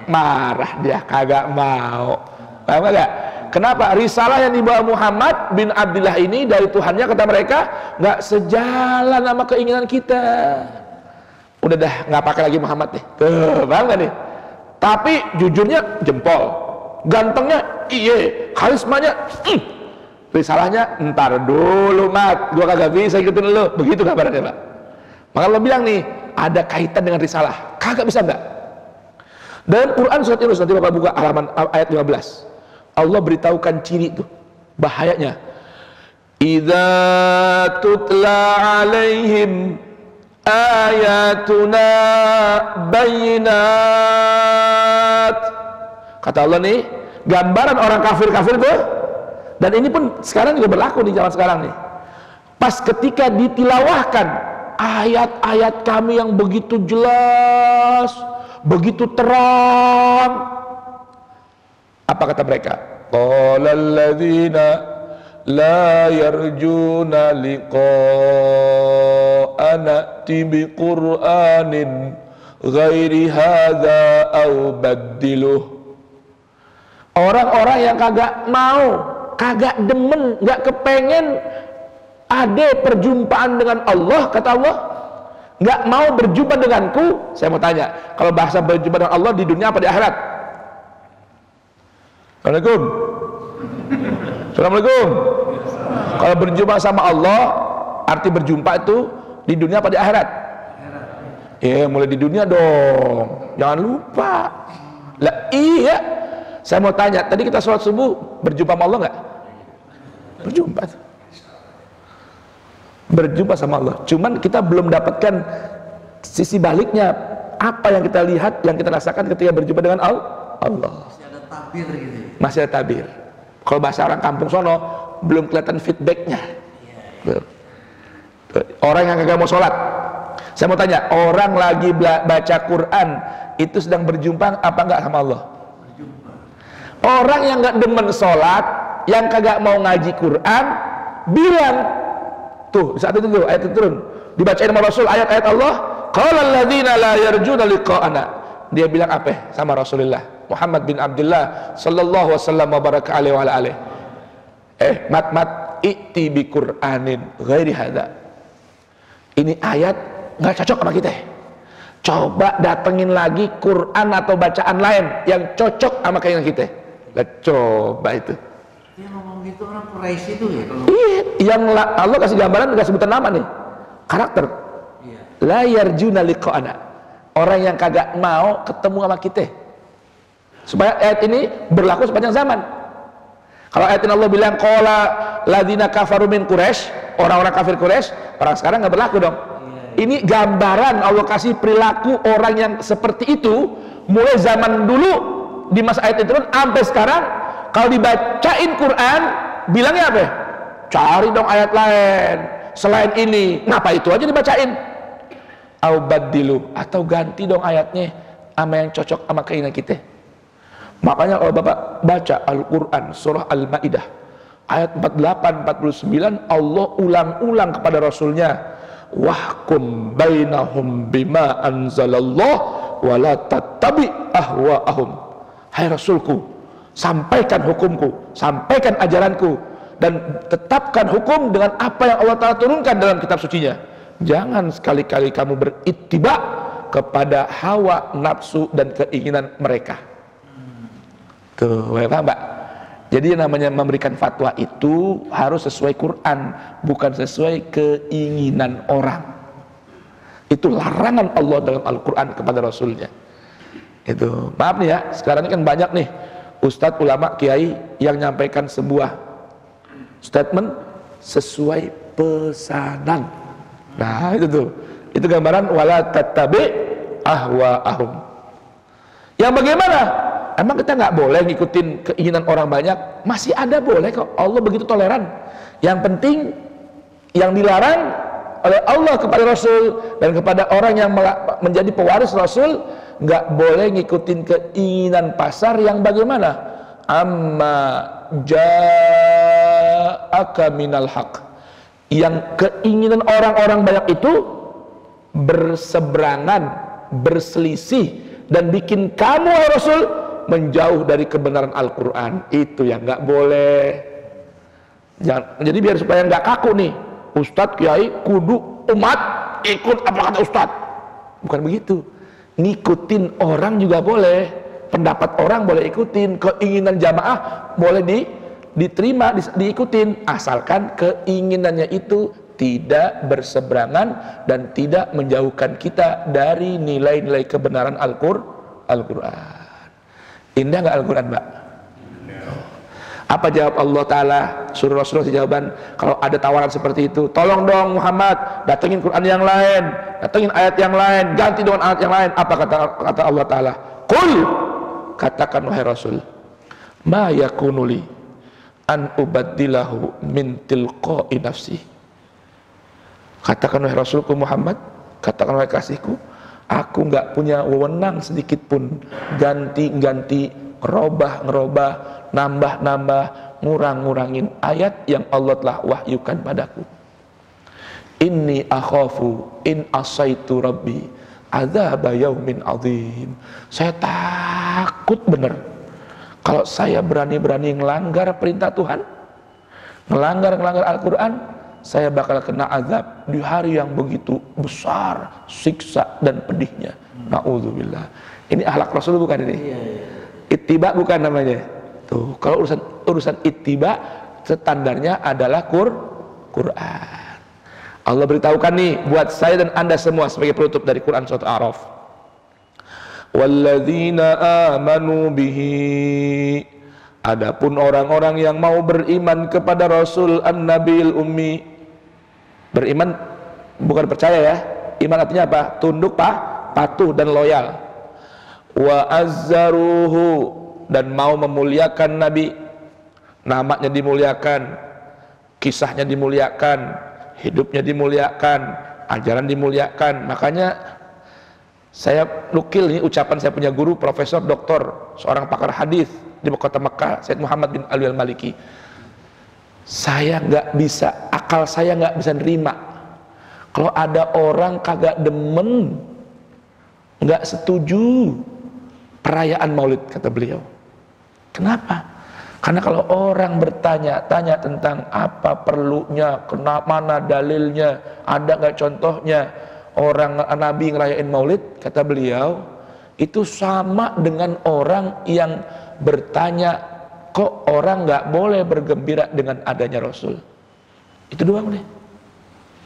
marah dia, kagak mau. Paham gak? Kenapa? Risalah yang dibawa Muhammad bin Abdullah ini dari Tuhannya, kata mereka, nggak sejalan sama keinginan kita. Udah dah, nggak pakai lagi Muhammad deh. Tuh, paham gak nih? Tapi jujurnya jempol, gantengnya iye, karismanya risalahnya ntar dulu mat, gua kagak bisa ikutin lu. Begitu kabarnya Pak. Maka Allah bilang nih, ada kaitan dengan risalah, kagak bisa enggak? Dalam Quran surat Yunus, nanti Bapak buka halaman ayat 15, Allah beritahukan ciri itu, bahayanya. Idza tutla alaihim ayatuna bayyinat. Kata Allah nih, gambaran orang kafir-kafir itu, dan ini pun sekarang juga berlaku di zaman sekarang nih. Pas ketika ditilawahkan ayat-ayat kami yang begitu jelas, begitu terang, apa kata mereka? Qalal ladzina la yarjuna liqa'ana bi Qur'anin ghairi hadza aw baddiluh. Orang-orang yang kagak mau, kagak demen, gak kepengen ada perjumpaan dengan Allah, kata Allah, gak mau berjumpa denganku. Saya mau tanya, kalau bahasa berjumpa dengan Allah di dunia apa di akhirat? Assalamualaikum. Assalamualaikum. Kalau berjumpa sama Allah, arti berjumpa itu di dunia apa di akhirat? Ya, mulai di dunia dong. Jangan lupa. Lah iya. Saya mau tanya, tadi kita sholat subuh berjumpa sama Allah nggak? Berjumpa. Berjumpa sama Allah. Cuman kita belum dapatkan sisi baliknya. Apa yang kita lihat, yang kita rasakan ketika berjumpa dengan Allah. Masih ada tabir gitu. Masih ada tabir. Kalau bahasa orang kampung sono, belum kelihatan feedbacknya. Orang yang kagak mau sholat. Saya mau tanya, orang lagi baca Quran itu sedang berjumpa apa enggak sama Allah? Berjumpa. Orang yang enggak demen sholat, yang kagak mau ngaji Quran, bilang tuh saat itu tuh ayat itu turun, dibacain sama Rasul ayat-ayat Allah, qala alladzina la yarjuna liqa'ana. Dia bilang apa sama Rasulullah Muhammad bin Abdullah sallallahu wasallam wa baraka alaihi wa alihi. Mat i'ti bi Qur'anin ghairi hadza. Ini ayat nggak cocok sama kita. Coba datengin lagi Quran atau bacaan lain yang cocok sama keinginan kita. Lah coba itu. Dia ngomong gitu orang Quraisy itu ya kalau. Iya, yang Allah kasih gambaran, nggak sebutan nama nih. Karakter. Iya. La yarjuna liqa'ana. Orang yang kagak mau ketemu sama kita. Supaya ayat ini berlaku sepanjang zaman. Kalau ayat ini Allah bilang qala ladzina kafaru min Quraisy, orang-orang kafir Quraisy, orang sekarang nggak berlaku dong. Ini gambaran Allah kasih perilaku orang yang seperti itu mulai zaman dulu di masa ayat itu sampai sekarang. Kalau dibacain Quran bilangnya apa? Cari dong ayat lain selain ini. Ngapa itu aja dibacain? Au baddilu, atau ganti dong ayatnya sama yang cocok sama keinginan kita. Makanya kalau Bapak baca Al-Quran surah Al-Maidah ayat 48 49, Allah ulang-ulang kepada Rasulnya, wahkum bainahum bima anzalallah wala tattabi ahwa'ahum. Hai Rasulku, sampaikan hukumku, sampaikan ajaranku, dan tetapkan hukum dengan apa yang Allah Ta'ala turunkan dalam kitab sucinya. Jangan sekali-kali kamu berittiba kepada hawa nafsu dan keinginan mereka. Tuh, paham Mbak? Jadi yang namanya memberikan fatwa itu harus sesuai Quran, bukan sesuai keinginan orang. Itu larangan Allah dalam Al-Quran kepada Rasulnya. Itu, maaf nih ya, sekarang ini kan banyak nih ustadz, ulama, kiai yang nyampaikan sebuah statement sesuai pesanan. Nah itu tuh, itu gambaran wala tattabi ahwa'ahum. Yang bagaimana? Emang kita nggak boleh ngikutin keinginan orang banyak? Masih ada, boleh kok. Allah begitu toleran. Yang penting yang dilarang oleh Allah kepada Rasul dan kepada orang yang menjadi pewaris Rasul, nggak boleh ngikutin keinginan pasar yang bagaimana? Amma ja'aka minal haq. Yang keinginan orang-orang banyak itu berseberangan, berselisih, dan bikin kamu ya Rasul menjauh dari kebenaran Al-Quran. Itu yang nggak boleh. Jangan, jadi biar supaya nggak kaku nih, Ustadz, Kiai, kudu umat ikut apa kata Ustadz. Bukan begitu. Ngikutin orang juga boleh, pendapat orang boleh ikutin, keinginan jamaah boleh diterima, diikutin, asalkan keinginannya itu tidak berseberangan dan tidak menjauhkan kita dari nilai-nilai kebenaran Al-Quran. Indah nggak Al-Quran, Mbak? Apa jawab Allah Ta'ala? Suruh Rasulullah jawaban, kalau ada tawaran seperti itu, tolong dong Muhammad, datengin Quran yang lain, datengin ayat yang lain, ganti dengan ayat yang lain. Apa kata Allah Ta'ala? Qul, katakan wahai Rasul, ma yakunuli an ubaddilahu min tilqa'i nafsi. Katakan wahai Rasulku Muhammad, katakan wahai kasihku, aku nggak punya wewenang sedikit pun ganti-ganti, ngerubah, nambah, ngurang-ngurangin ayat yang Allah telah wahyukan padaku. Inni akhafu in asaitu rabbi adzaba yaumin azim. Saya takut bener kalau saya berani-berani ngelanggar perintah Tuhan, ngelanggar Al-Quran, saya bakal kena azab di hari yang begitu besar siksa dan pedihnya. Na'udzubillah. Ini akhlak Rasul bukan ini? Ittiba bukan namanya. Tuh, kalau urusan ittiba standarnya adalah Quran. Allah beritahukan nih buat saya dan anda semua sebagai penutup dari Quran surat A'raf. Walladzina amanu bihi. Adapun orang-orang yang mau beriman kepada Rasul An-Nabil Ummi. Beriman bukan percaya ya. Iman artinya apa? Tunduk, patuh dan loyal. Wa azzaruhu, dan mau memuliakan Nabi. Namanya dimuliakan, kisahnya dimuliakan, hidupnya dimuliakan, ajaran dimuliakan. Makanya saya nukil nih ucapan saya punya guru Profesor Doktor, seorang pakar hadis di kota Mekah, Said Muhammad bin Ali Al-Maliki. Saya nggak bisa, akal saya nggak bisa nerima kalau ada orang kagak demen, nggak setuju perayaan Maulid, kata beliau. Kenapa? Karena kalau orang bertanya-tanya tentang apa perlunya, kenapa, mana dalilnya, ada nggak contohnya orang Nabi ngerayain Maulid, kata beliau, itu sama dengan orang yang bertanya, kok orang nggak boleh bergembira dengan adanya Rasul. Itu doang deh.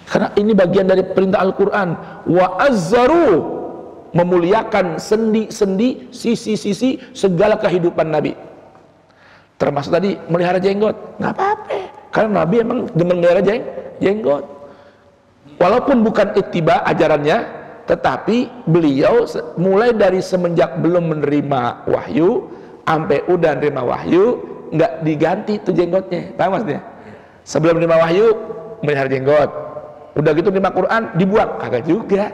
Karena ini bagian dari perintah Al-Quran. Wa azzaru, memuliakan sendi-sendi, sisi-sisi segala kehidupan Nabi. Termasuk tadi melihara jenggot, nggak apa-apa, karena Nabi emang demen melihara jenggot. Walaupun bukan ittiba ajarannya, tetapi beliau mulai dari semenjak belum menerima wahyu sampai udah menerima wahyu, nggak diganti tuh jenggotnya. Paham maksudnya? Sebelum menerima wahyu melihara jenggot, udah gitu menerima Quran dibuang, kagak juga.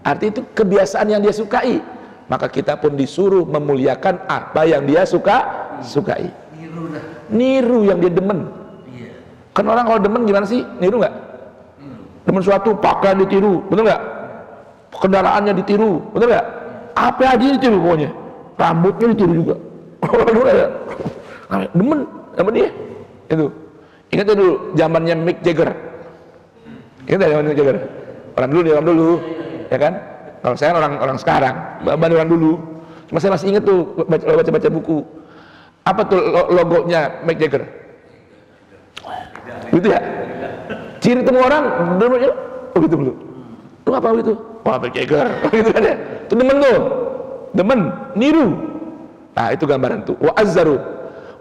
Arti itu kebiasaan yang dia sukai. Maka kita pun disuruh memuliakan apa yang dia sukai. Niru yang dia demen. Kan orang kalau demen gimana sih? Niru nggak? Demen suatu pakaian ditiru, betul nggak? Kendaraannya ditiru, betul nggak? Apa aja ditiru pokoknya. Rambutnya ditiru juga. Demen sama dia. Itu. Ingat dulu zamannya Mick Jagger. Ingat ya zamannya Mick Jagger? Orang dulu, ya kan? Kalau saya orang sekarang, orang dulu. Cuma saya masih ingat tuh baca buku. Apa tuh logonya Mick Jagger? Gitu ya? Ciri temu orang, oh gitu belum? Lu apa gitu? Wah, Mick Jagger, gitu kan ya? Itu demen tuh, demen, niru. Nah itu gambaran tuh. Wa azzaru,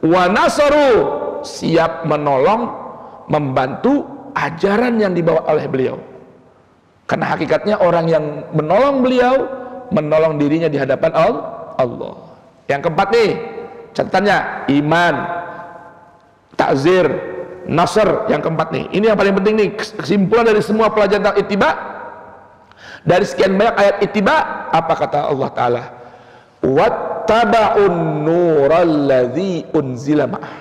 wa nasaru, siap menolong, membantu ajaran yang dibawa oleh beliau. Karena hakikatnya orang yang menolong beliau, menolong dirinya di hadapan Allah. Yang keempat nih, catatannya iman, takzir, nasr. Yang keempat nih, ini yang paling penting nih, kesimpulan dari semua pelajaran tentang ittiba. Dari sekian banyak ayat ittiba, apa kata Allah Ta'ala? Wattaba'un nuralladzi unzila ma'ah.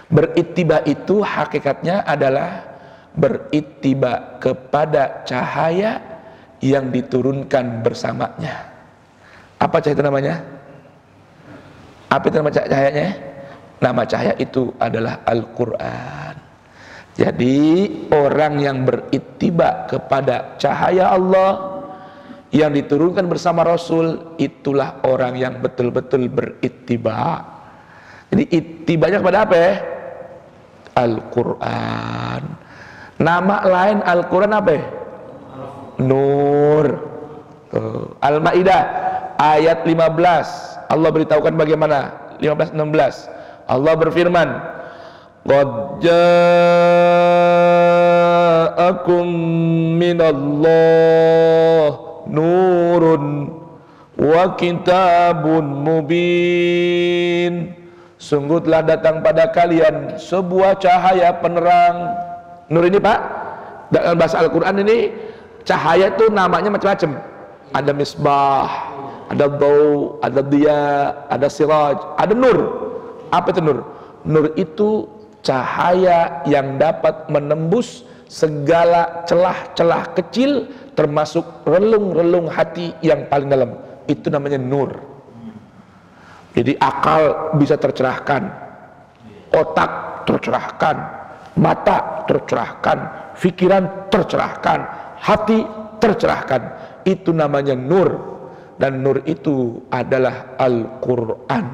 Berittiba itu hakikatnya adalah berittiba kepada cahaya yang diturunkan bersamanya. Apa cahaya itu namanya? Apa itu nama cahayanya? Nama cahaya itu adalah Al-Quran. Jadi orang yang berittiba kepada cahaya Allah yang diturunkan bersama Rasul, itulah orang yang betul-betul berittiba. Jadi ittibanya kepada apa ya? Al-Quran. Nama lain Al-Quran apa ya? Nur. Al-Ma'idah ayat 15, Allah beritahukan bagaimana? 15-16 Allah berfirman, qad ja'akum minallah nurun wa kitabun mubin. Sungguh telah datang pada kalian sebuah cahaya penerang. Nur ini Pak, dalam bahasa Al-Quran ini cahaya itu namanya macam-macam. Ada misbah, ada daw, ada diya, ada siraj, ada nur. Apa itu nur? Nur itu cahaya yang dapat menembus segala celah-celah kecil, termasuk relung-relung hati yang paling dalam. Itu namanya nur. Jadi akal bisa tercerahkan, otak tercerahkan, mata tercerahkan, pikiran tercerahkan, hati tercerahkan. Itu namanya nur. Dan nur itu adalah Al-Quran.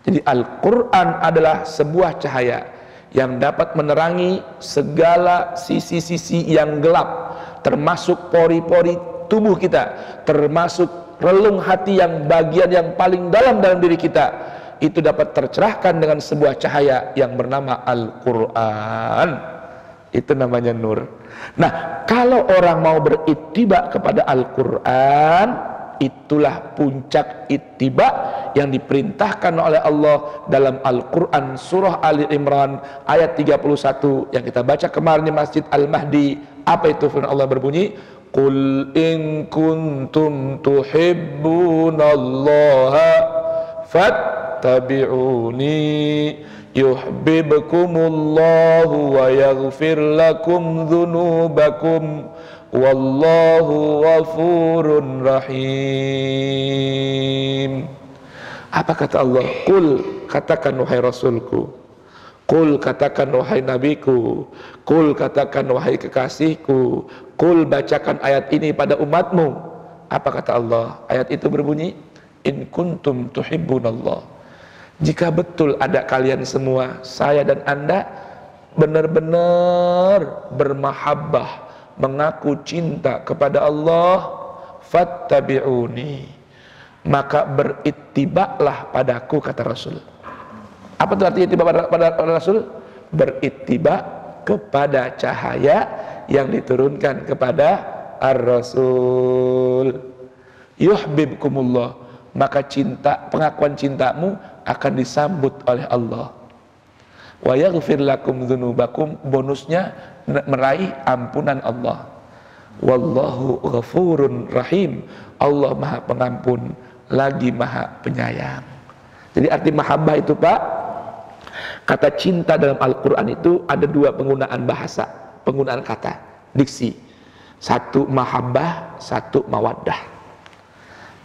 Jadi Al-Quran adalah sebuah cahaya yang dapat menerangi segala sisi-sisi yang gelap, termasuk pori-pori tubuh kita, termasuk relung hati yang bagian yang paling dalam diri kita. Itu dapat tercerahkan dengan sebuah cahaya yang bernama Al-Quran. Itu namanya nur. Nah, kalau orang mau berittiba kepada Al-Quran, itulah puncak ittiba yang diperintahkan oleh Allah dalam Al-Quran surah Ali Imran ayat 31 yang kita baca kemarin di Masjid Al-Mahdi. Apa itu firman Allah berbunyi? Qul in kuntum tuhibbunallaha fattabi'uni yuhibbukumullahu wa yaghfir lakum dzunubakum wallahu ghafurun rahim. Apa kata Allah? Qul, katakan wahai Rasulku, qul, katakan wahai Nabiku, qul, katakan wahai kekasihku, qul, bacakan ayat ini pada umatmu. Apa kata Allah? Ayat itu berbunyi, in kuntum tuhibbunallah. Jika betul ada kalian semua, saya dan anda benar-benar bermahabbah, mengaku cinta kepada Allah, fattabi'uni, maka berittiba'lah padaku, kata Rasul. Apa itu artinya ittiba pada Rasul? Berittiba kepada cahaya yang diturunkan kepada Ar-Rasul. Yuhibbukumullah, maka cinta, pengakuan cintamu akan disambut oleh Allah. Wa yaghfir lakum dzunubakum, bonusnya meraih ampunan Allah. Wallahu ghafurun rahim, Allah Maha Pengampun lagi Maha Penyayang. Jadi arti mahabbah itu, Pak, kata cinta dalam Al-Quran itu ada dua penggunaan bahasa, penggunaan kata, diksi. Satu mahabbah, satu mawaddah.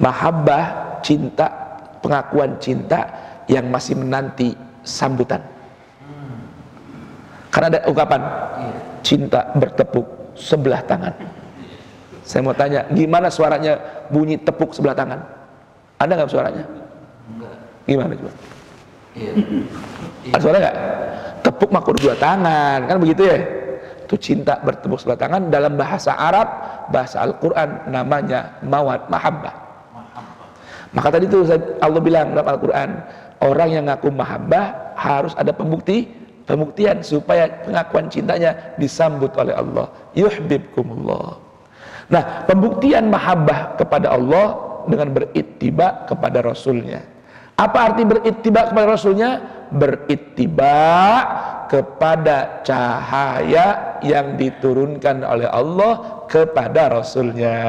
Mahabbah, cinta, pengakuan cinta yang masih menanti sambutan. Karena ada ungkapan cinta bertepuk sebelah tangan. Saya mau tanya, gimana suaranya bunyi tepuk sebelah tangan? Ada nggak suaranya? Enggak. Gimana coba? Iya. Ada suara nggak? Tepuk mah kudu dua tangan, kan begitu ya? Itu cinta bertepuk sebelah tangan. Dalam bahasa Arab, bahasa Al-Quran namanya mawad, mahabbah. Maka tadi itu Allah bilang dalam Al-Quran, orang yang ngaku mahabbah harus ada pembuktian supaya pengakuan cintanya disambut oleh Allah. Yuhibbukumullah. Nah, pembuktian mahabbah kepada Allah dengan berittiba kepada Rasulnya. Apa arti berittiba kepada Rasulnya? Berittiba kepada cahaya yang diturunkan oleh Allah kepada Rasulnya.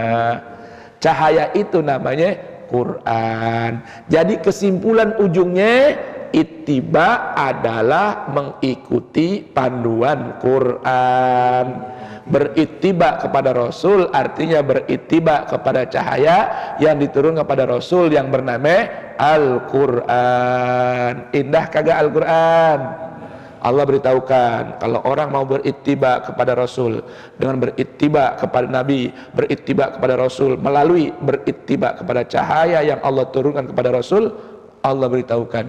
Cahaya itu namanya Quran. Jadi kesimpulan ujungnya, ittiba adalah mengikuti panduan Quran. Berittiba kepada Rasul artinya berittiba kepada cahaya yang diturunkan kepada Rasul yang bernama Al-Quran. Indah kagak Al-Quran? Allah beritahukan kalau orang mau berittiba kepada Rasul dengan berittiba kepada Nabi, berittiba kepada Rasul melalui berittiba kepada cahaya yang Allah turunkan kepada Rasul, Allah beritahukan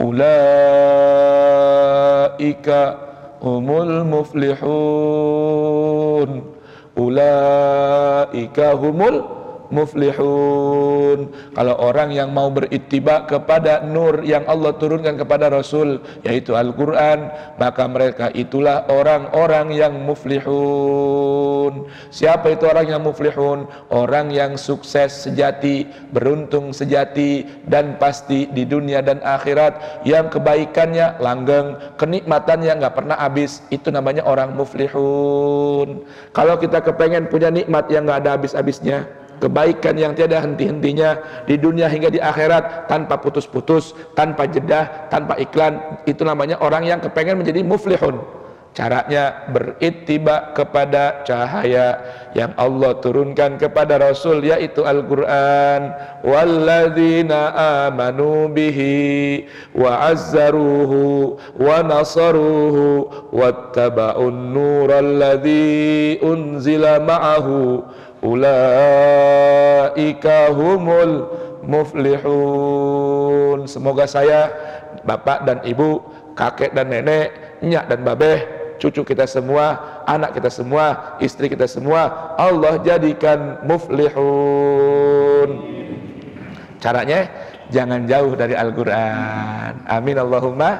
ulaika humul muflihun, ulaika humul muflihun. Kalau orang yang mau berittiba kepada nur yang Allah turunkan kepada Rasul, yaitu Al-Quran, maka mereka itulah orang-orang yang muflihun. Siapa itu orang yang muflihun? Orang yang sukses sejati, beruntung sejati, dan pasti di dunia dan akhirat, yang kebaikannya langgeng, kenikmatannya nggak pernah habis. Itu namanya orang muflihun. Kalau kita kepengen punya nikmat yang nggak ada habis-habisnya, kebaikan yang tiada henti-hentinya di dunia hingga di akhirat, tanpa putus-putus, tanpa jeda, tanpa iklan. Itu namanya orang yang kepengen menjadi muflihun. Caranya berittiba kepada cahaya yang Allah turunkan kepada Rasul, yaitu Al-Quran. Walladzina amanu bihi wa azzaruhu wa nasaruhu wattaba'un nural ladzi unzila ma'ahu ulaika humul muflihun. Semoga saya, bapak dan ibu, kakek dan nenek, nyak dan babeh, cucu kita semua, anak kita semua, istri kita semua, Allah jadikan muflihun. Caranya jangan jauh dari Al-Quran. Amin Allahumma.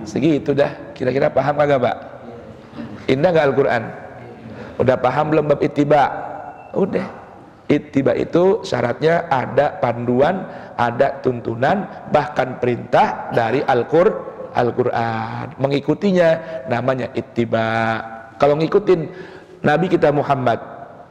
Segitu dah. Kira-kira paham kagak, Pak? Indah gak Al-Quran? Udah paham belum bab ittiba? Udah. Ittiba itu syaratnya ada panduan, ada tuntunan, bahkan perintah dari Al-Quran. Mengikutinya namanya ittiba. Kalau ngikutin Nabi kita Muhammad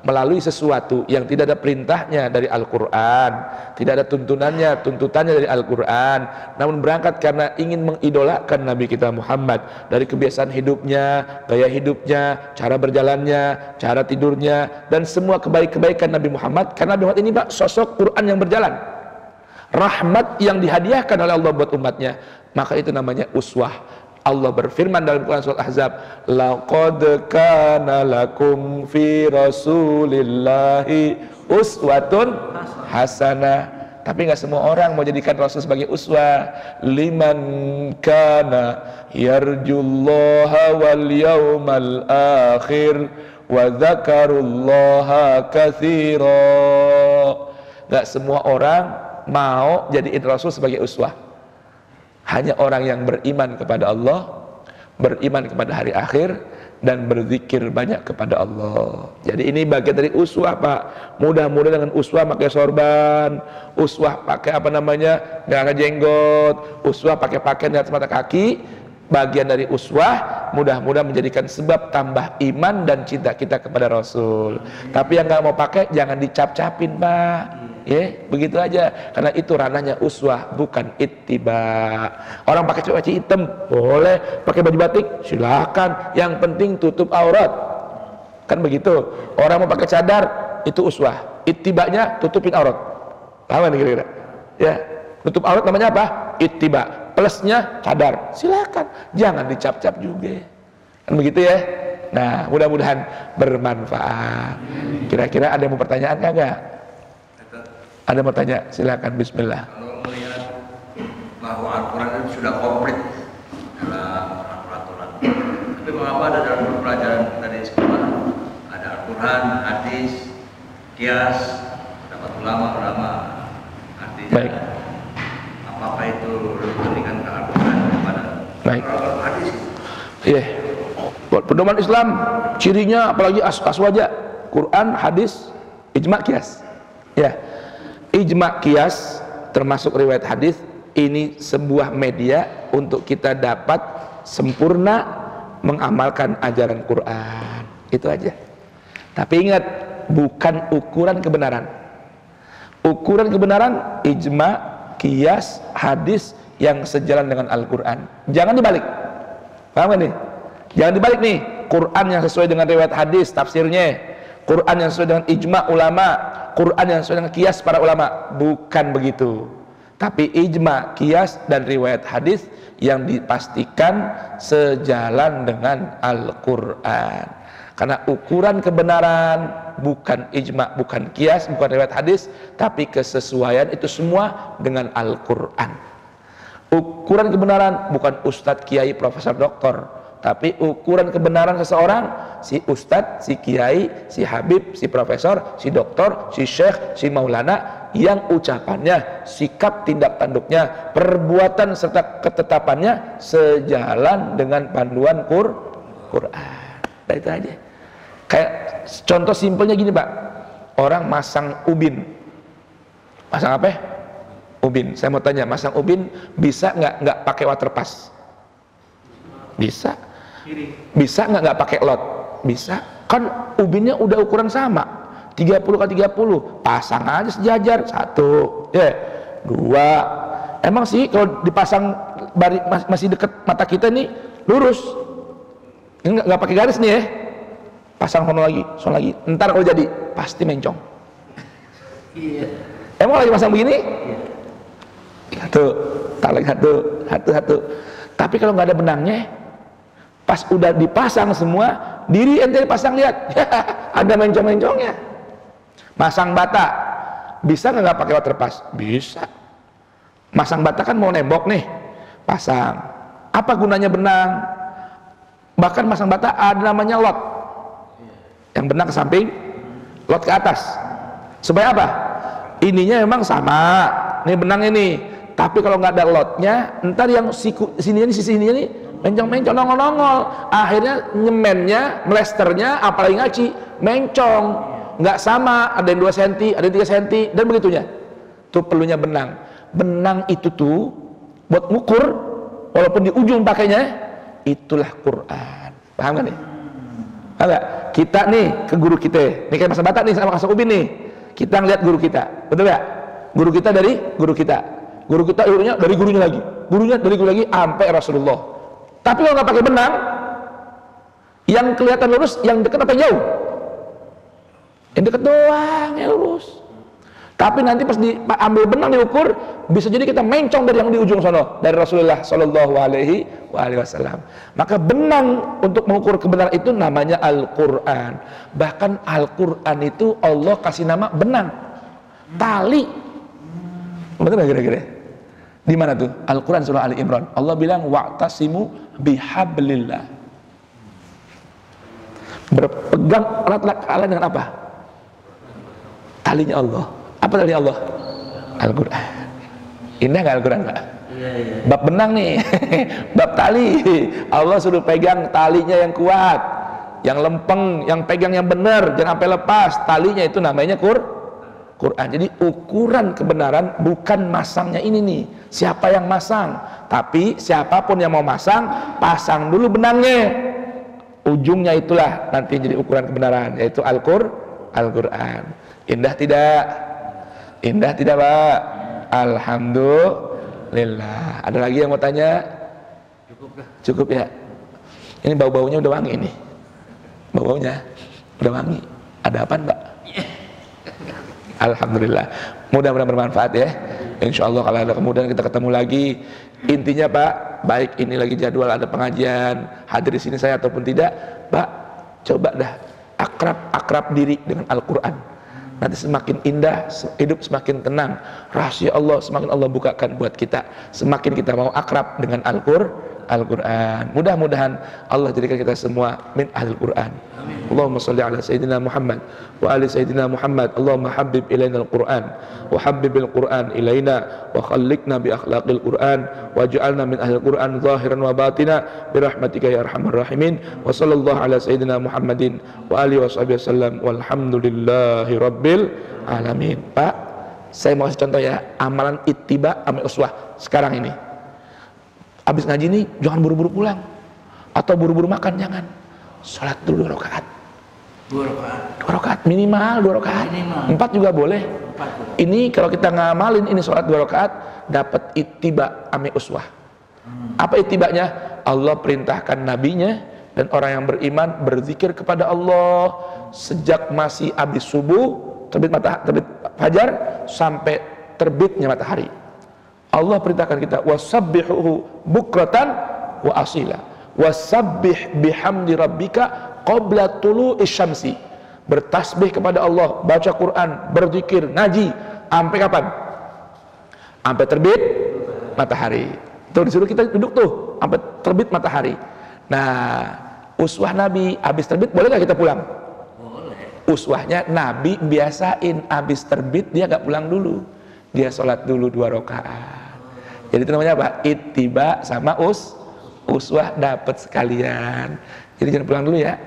melalui sesuatu yang tidak ada perintahnya dari Al-Quran, tidak ada tuntutannya dari Al-Quran, namun berangkat karena ingin mengidolakan Nabi kita Muhammad dari kebiasaan hidupnya, gaya hidupnya, cara berjalannya, cara tidurnya, dan semua kebaikan Nabi Muhammad. Karena Nabi Muhammad ini, Pak, sosok Quran yang berjalan, rahmat yang dihadiahkan oleh Allah buat umatnya, maka itu namanya uswah. Allah berfirman dalam Quran surat Ahzab, laqad kana lakum fi rasulillahi uswatun hasanah. Tapi nggak semua orang mau jadikan Rasul sebagai uswah. Liman kana yarjullaha wal yawmal akhir wa dzakarullaha katsira. Nggak semua orang mau jadiin Rasul sebagai uswah. Hanya orang yang beriman kepada Allah, beriman kepada hari akhir, dan berzikir banyak kepada Allah. Jadi ini bagian dari uswah, Pak. Mudah-mudahan dengan uswah pakai sorban, uswah pakai apa namanya, nggak ada jenggot, uswah pakai pakaian di atas mata kaki, bagian dari uswah. Mudah-mudahan menjadikan sebab tambah iman dan cinta kita kepada Rasul. Tapi yang nggak mau pakai jangan dicap-capin, Pak. Ya, begitu aja. Karena itu ranahnya uswah, bukan ittiba. Orang pakai baju hitam boleh, pakai baju batik silakan, yang penting tutup aurat. Kan begitu. Orang mau pakai cadar itu uswah, ittibanya tutupin aurat. Paham nih kira-kira? Ya, tutup aurat namanya apa? Ittiba. Plusnya cadar. Silakan, jangan dicap-cap juga. Kan begitu ya? Nah, mudah-mudahan bermanfaat. Kira-kira ada yang mau pertanyaan kagak? Ada mau tanya? Silakan, bismillah. Kalau melihat bahwa Al-Quran itu sudah komplit dalam peraturan, tapi mengapa ada dalam pelajaran tadi sekolah ada Al-Quran, hadis, kias, pendapat ulama-ulama, artinya Baik. apakah itu lebih pentingkan ke Al-Quran daripada hadis? Iya. Pedoman Islam cirinya apalagi aswaja, Quran, hadis, ijma, kias. Ya. Ijma, kias termasuk riwayat hadis, ini sebuah media untuk kita dapat sempurna mengamalkan ajaran Quran. Itu aja. Tapi ingat, bukan ukuran kebenaran. Ukuran kebenaran ijma, kias, hadis yang sejalan dengan Al-Quran. Jangan dibalik. Paham gak nih? Jangan dibalik nih. Quran yang sesuai dengan riwayat hadis, tafsirnya. Quran yang sesuai dengan ijma ulama, Quran yang sesuai dengan kias para ulama. Bukan begitu. Tapi ijma, kias, dan riwayat hadis yang dipastikan sejalan dengan Al-Quran. Karena ukuran kebenaran bukan ijma, bukan kias, bukan riwayat hadis, tapi kesesuaian itu semua dengan Al-Quran. Ukuran kebenaran bukan ustadz, kiai, profesor, doktor, tapi ukuran kebenaran seseorang, si ustadz, si kiai, si habib, si profesor, si doktor, si syekh, si maulana, yang ucapannya, sikap tindak tanduknya, perbuatan serta ketetapannya sejalan dengan panduan Quran. Nah, itu aja. Kayak contoh simpelnya gini, Pak. Orang masang ubin. Masang apa? Ubin. Saya mau tanya, masang ubin bisa nggak pakai waterpass? Bisa. Bisa nggak pakai lot? Bisa. Kan ubinnya udah ukuran sama. 30 kali 30, pasang aja sejajar. 1, ya, 2. Emang sih kalau dipasang masih deket mata kita nih lurus, ini nggak pakai garis nih ya, pasang sono lagi, ntar kalau jadi pasti mencong. Iya. Emang lagi pasang begini, satu, tak lagi satu. Tapi kalau nggak ada benangnya, pas udah dipasang semua, diri ente pasang, lihat, ada mencong-mencongnya. Masang bata, bisa nggak pakai waterpass? Bisa. Masang bata kan mau nembok nih, pasang. Apa gunanya benang? Bahkan masang bata ada namanya lot, yang benang ke samping, lot ke atas. Supaya apa? Ininya memang sama, nih benang ini. Tapi kalau nggak ada lotnya, ntar yang sisi sininya nih mencong-mencong, nongol-nongol. Akhirnya nyemennya, melesternya, apalagi ngaci, mencong. Nggak sama, ada yang 2 cm, ada yang 3 cm, dan begitunya. Tuh perlunya benang. Benang itu tuh buat ngukur, walaupun di ujung pakainya, itulah Quran. Paham gak nih? Paham gak? Kita nih ke guru kita, nih kayak Mas Batak nih sama Mas Ubin nih, kita ngeliat guru kita, betul gak? Guru kita dari guru kita, ilmunya dari gurunya lagi, dari guru lagi, sampai Rasulullah. Tapi kalau nggak pakai benang, yang kelihatan lurus, yang dekat apa jauh? Yang dekat doang yang lurus. Tapi nanti pas diambil benang diukur, bisa jadi kita mencong dari yang di ujung sono, dari Rasulullah Shallallahu Alaihi Wasallam. Maka benang untuk mengukur kebenaran itu namanya Al-Quran. Bahkan Al-Quran itu Allah kasih nama benang, tali. Betul nggak kira-kira? Di mana tuh? Al-Quran surah Ali Imran. Allah bilang wa'tasimu bihablillah. Berpegang erat-erat kalian dengan apa? Talinya Allah. Apa tali Allah? Al-Quran. Indah nggak Al-Quran, Pak? Iya. Bab benang nih, bab tali. Allah suruh pegang talinya yang kuat, yang lempeng, yang pegang yang benar, jangan sampai lepas. Talinya itu namanya Quran. Jadi ukuran kebenaran bukan masangnya ini nih, siapa yang masang, tapi siapapun yang mau masang, pasang dulu benangnya. Ujungnya itulah nanti jadi ukuran kebenaran, yaitu Al-Quran. Indah tidak? Indah tidak, Pak? Alhamdulillah. Ada lagi yang mau tanya? Cukup ya? Ini bau-baunya udah wangi nih. Bau-baunya udah wangi. Ada apaan, Pak? Alhamdulillah. Mudah-mudahan bermanfaat ya. Insya Allah kalau ada kemudian kita ketemu lagi. Intinya Pak, baik ini lagi jadwal ada pengajian, hadir di sini saya ataupun tidak, Pak, coba dah akrab diri dengan Al-Quran. Nanti semakin indah, hidup semakin tenang, rahasia Allah semakin Allah bukakan buat kita. Semakin kita mau akrab dengan Al-Quran. Mudah-mudahan Allah jadikan kita semua min ahlul Quran. Allahumma salli ala Sayyidina Muhammad wa ali Sayyidina Muhammad. Allahumma habib ilaina al-Quran wa habbibil Quran ilaina wa khalliqna bi akhlaqil Quran wa ja'alna min ahlil Quran zahiran wa batina bi rahmatika ya arhamar rahimin. Wa sallallahu ala Sayyidina Muhammadin wa alihi wa sahbihi wasallam walhamdulillahi rabbil alamin. Pak, saya mau kasih contoh ya, amalan ittiba amal uswah sekarang ini. Habis ngaji nih jangan buru-buru pulang atau buru-buru makan, jangan. Sholat dulu 2 rakaat. 2 rakaat minimal 2 rakaat. 4 juga boleh. 4. Ini kalau kita ngamalin ini sholat 2 rakaat dapat ittiba ame uswah. Apa ittibanya? Allah perintahkan nabinya dan orang yang beriman berzikir kepada Allah sejak masih habis subuh, terbit fajar sampai terbitnya matahari. Allah perintahkan kita wasabbihuhu bukratan wa asila. Wasabbih bihamdi rabbika qabla tulu'is syamsi. Bertasbih kepada Allah, baca Quran, berzikir, ngaji sampai kapan? Sampai terbit matahari. Tuh disuruh kita duduk tuh sampai terbit matahari. Nah, uswah Nabi habis terbit boleh nggak kita pulang? Boleh. Uswahnya Nabi biasain habis terbit dia nggak pulang dulu. Dia sholat dulu 2 rakaat. Jadi itu namanya apa? Ittiba sama uswah dapat sekalian. Jadi jangan pulang dulu ya.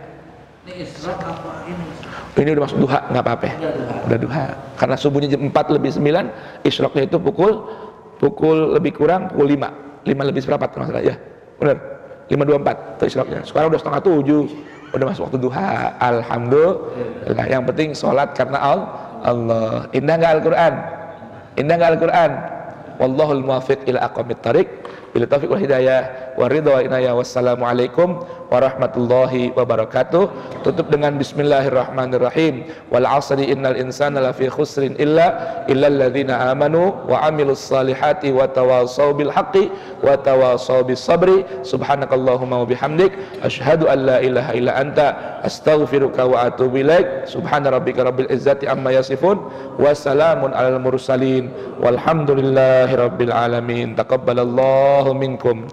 Ini isyraq apa ini? Ini udah masuk duha, nggak apa-apa. Udah duha. Karena subuhnya jam 4 lebih 9, isyraqnya itu pukul lebih kurang pukul 5 lebih seperempat kalau nggak salah ya. Benar. 5.24 itu isyraqnya. Sekarang udah setengah 7. udah masuk waktu duha. Alhamdulillah. Yang penting sholat karena Allah. Indah nggak Al-Quran? Indah nggak Al-Quran? Wallahul muwaffiq ila aqwamit thariq. Bil taufiq wal hidayah wa ridha wa inayah. Wassalamualaikum warahmatullahi wabarakatuh. Tutup dengan bismillahirrahmanirrahim. Wal 'asri innal insana lafi khusrin illal ladzina amanu wa 'amilus salihati wa tawassaw bil haqqi wa tawassaw bis sabri. Subhanakallahumma wa bihamdik asyhadu an la ilaha illa anta astaghfiruka wa atubu ilaik. Subhana rabbika rabbil izzati amma yasifun wa salamun alal mursalin walhamdulillahi rabbil alamin. Taqabbalallahu minkum.